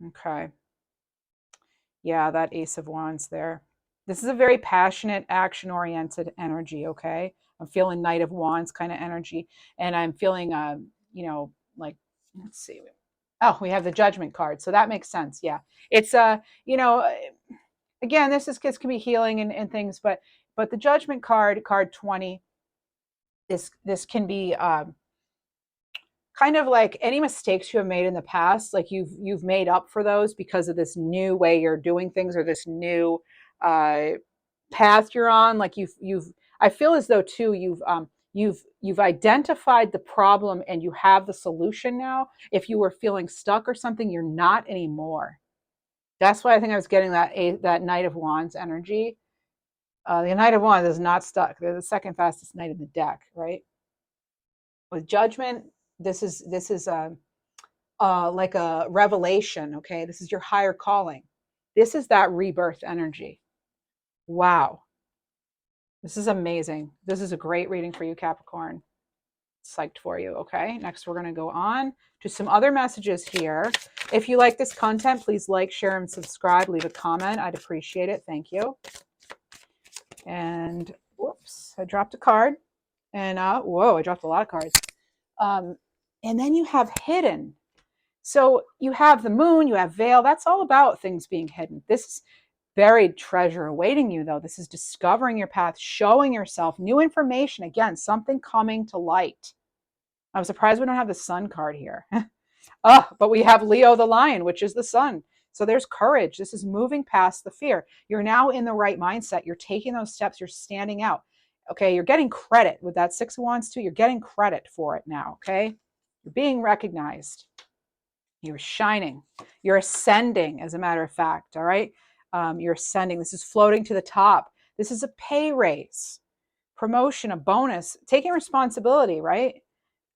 Okay. Yeah, that Ace of Wands there. This is a very passionate, action-oriented energy, okay? I'm feeling Knight of Wands kind of energy. And I'm feeling like, let's see. Oh, we have the Judgment card. So that makes sense. Yeah. It's again, this can be healing and things, but the Judgment card 20, this can be kind of like any mistakes you have made in the past, like you've made up for those because of this new way you're doing things or this new uh, path you're on. Like you've I feel as though too you've identified the problem and you have the solution now. If you were feeling stuck or something, you're not anymore. That's why I think I was getting that Knight of Wands energy. The Knight of Wands is not stuck. They're the second fastest knight in the deck, right? With Judgment, this is like a revelation. Okay, this is your higher calling. This is that rebirth energy. Wow, this is amazing. This is a great reading for you, Capricorn. Psyched for you. Okay, next we're going to go on to some other messages here. If you like this content, please like, share, and subscribe. Leave a comment. I'd appreciate it. Thank you. And whoops, I dropped a card. And whoa, I dropped a lot of cards. And then you have hidden. So you have the moon, you have veil. That's all about things being hidden. This is buried treasure awaiting you, though. This is discovering your path, showing yourself, new information. Again, something coming to light. I'm surprised we don't have the sun card here. But we have Leo the lion, which is the sun. So there's courage. This is moving past the fear. You're now in the right mindset. You're taking those steps. You're standing out. Okay, you're getting credit with that Six of Wands too. You're getting credit for it now, okay? You're being recognized. You're shining. You're ascending, as a matter of fact, all right? You're ascending. This is floating to the top. This is a pay raise, promotion, a bonus, taking responsibility, right?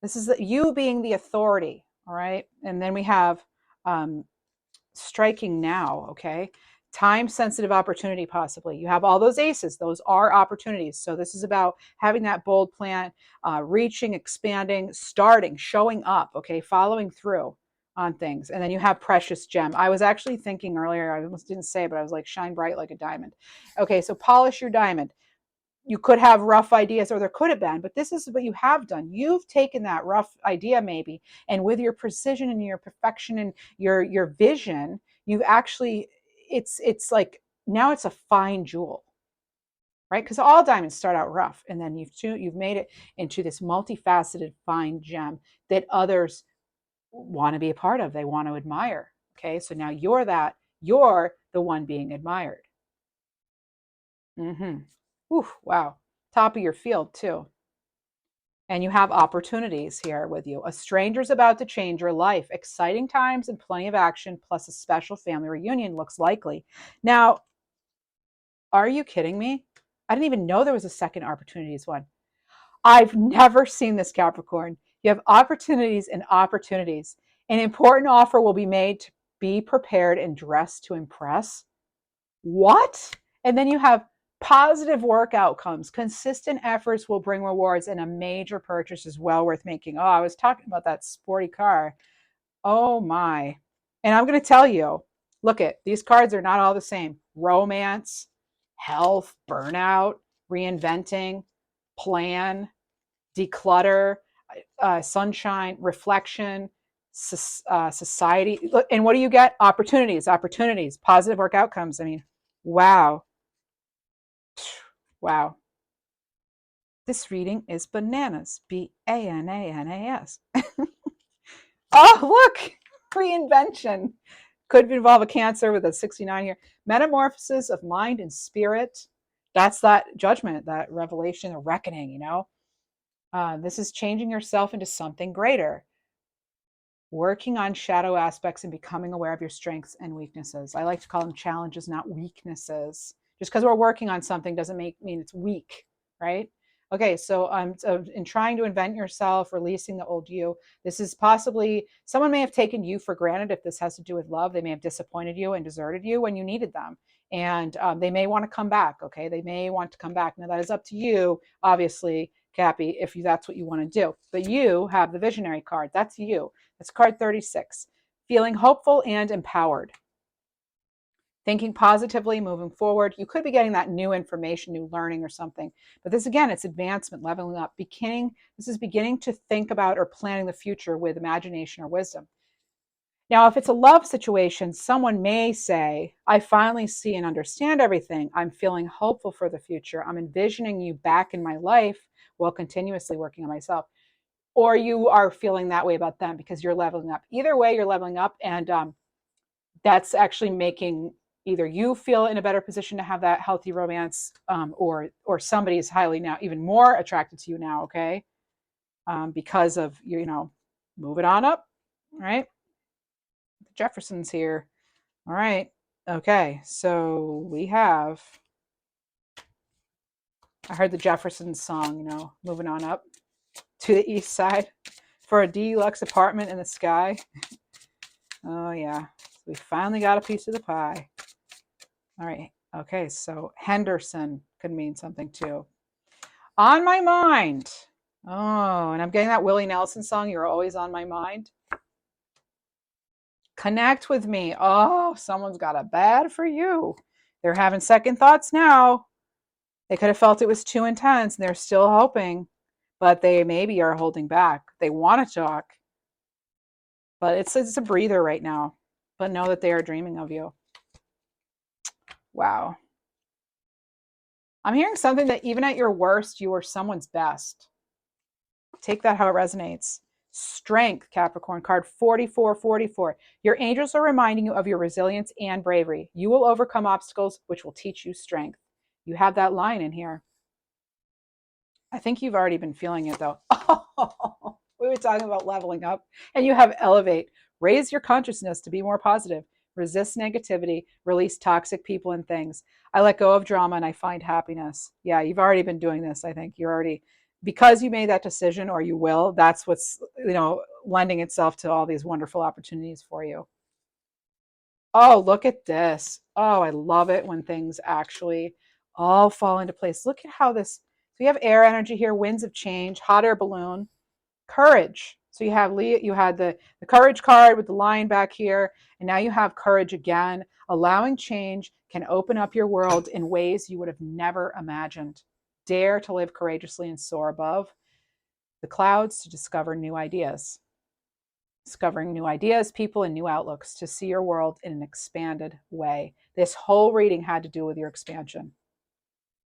This is you being the authority, all right? And then we have striking now, okay? Time sensitive opportunity, possibly. You have all those aces, those are opportunities. So this is about having that bold plan, reaching, expanding, starting, showing up, okay? Following through on things. And then you have precious gem. I was actually thinking earlier, I almost didn't say, but I was like, shine bright like a diamond. Okay, so polish your diamond. You could have rough ideas, or there could have been, but this is what you have done. You've taken that rough idea maybe, and with your precision and your perfection and your vision, you've actually, it's like now it's a fine jewel. right? Because all diamonds start out rough, and then you've made it into this multifaceted fine gem that others want to be a part of. They want to admire. Okay, so now you're the one being admired. Mm-hmm. Ooh, wow. Top of your field too. And you have opportunities here with you. A stranger's about to change your life. Exciting times and plenty of action, plus a special family reunion looks likely. Now, are you kidding me? I didn't even know there was a second opportunities one. I've never seen this, Capricorn. You have opportunities and opportunities. An important offer will be made. To be prepared and dressed to impress. What? And then you have positive work outcomes. Consistent efforts will bring rewards, and a major purchase is well worth making. Oh, I was talking about that sporty car. Oh my. And I'm going to tell you, look at these cards are not all the same. Romance, health, burnout, reinventing, plan, declutter, sunshine, reflection, society. And what do you get? Opportunities, opportunities, positive work outcomes. I mean, wow. Wow. This reading is bananas. Bananas. Oh, look. Reinvention. Could involve a Cancer with a 69 here. Metamorphosis of mind and spirit. That's that judgment, that revelation, a reckoning, you know. This is changing yourself into something greater. Working on shadow aspects and becoming aware of your strengths and weaknesses. I like to call them challenges, not weaknesses. Just because we're working on something doesn't mean it's weak, right? Okay, so in trying to invent yourself, releasing the old you, this is possibly someone may have taken you for granted. If this has to do with love, they may have disappointed you and deserted you when you needed them, and they may want to come back. Okay, they may want to come back. Now that is up to you, obviously, Cappy, if that's what you want to do. But you have the visionary card. That's you. That's card 36. Feeling hopeful and empowered. Thinking positively, moving forward. You could be getting that new information, new learning or something. But this, again, it's advancement, leveling up. This is beginning to think about or planning the future with imagination or wisdom. Now, if it's a love situation, someone may say, I finally see and understand everything. I'm feeling hopeful for the future. I'm envisioning you back in my life while continuously working on myself. Or you are feeling that way about them because you're leveling up. Either way, you're leveling up, and that's actually making either you feel in a better position to have that healthy romance, or somebody is highly now even more attracted to you now. Okay, because of moving on up, right? The Jeffersons here. All right. Okay, so we have. I heard the Jeffersons song. Moving on up to the east side for a deluxe apartment in the sky. Oh yeah, we finally got a piece of the pie. All right. Okay, so Henderson could mean something too. On my mind. Oh, and I'm getting that Willie Nelson song, You're Always on My Mind. Connect with me. Oh, someone's got a bad for you. They're having second thoughts now. They could have felt it was too intense and they're still hoping, but they maybe are holding back. They want to talk, but it's a breather right now. But know that they are dreaming of you. Wow. I'm hearing something that even at your worst, you are someone's best. Take that how it resonates. Strength, Capricorn, card 4444. Your angels are reminding you of your resilience and bravery. You will overcome obstacles, which will teach you strength. You have that line in here. I think you've already been feeling it though. Oh, we were talking about leveling up, and you have elevate. Raise your consciousness to be more positive. Resist negativity. Release toxic people and things. I let go of drama and I find happiness. Yeah, you've already been doing this. I think you're already, because you made that decision, or you will. That's what's lending itself to all these wonderful opportunities for you. Oh, look at this. Oh, I love it when things actually all fall into place. Look at how this, so you have air energy here, winds of change, hot air balloon, courage. So you have you had the courage card with the lion back here, and now you have courage again. Allowing change can open up your world in ways you would have never imagined. Dare to live courageously and soar above the clouds to discover new ideas. Discovering new ideas, people, and new outlooks to see your world in an expanded way. This whole reading had to do with your expansion.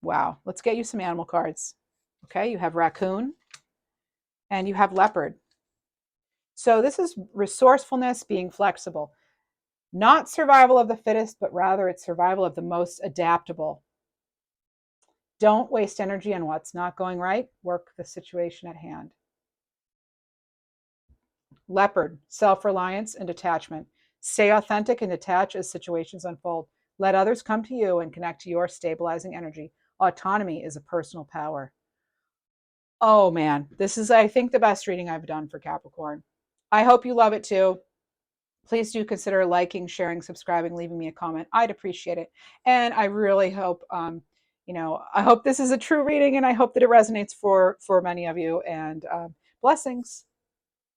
Wow. Let's get you some animal cards. Okay. You have raccoon and you have leopard. So this is resourcefulness, being flexible. Not survival of the fittest, but rather it's survival of the most adaptable. Don't waste energy on what's not going right. Work the situation at hand. Leopard, self-reliance and detachment. Stay authentic and detach as situations unfold. Let others come to you and connect to your stabilizing energy. Autonomy is a personal power. Oh man, this is, I think, the best reading I've done for Capricorn. I hope you love it too. Please do consider liking, sharing, subscribing, leaving me a comment. I'd appreciate it. And I really hope, I hope this is a true reading, and I hope that it resonates for many of you. And blessings.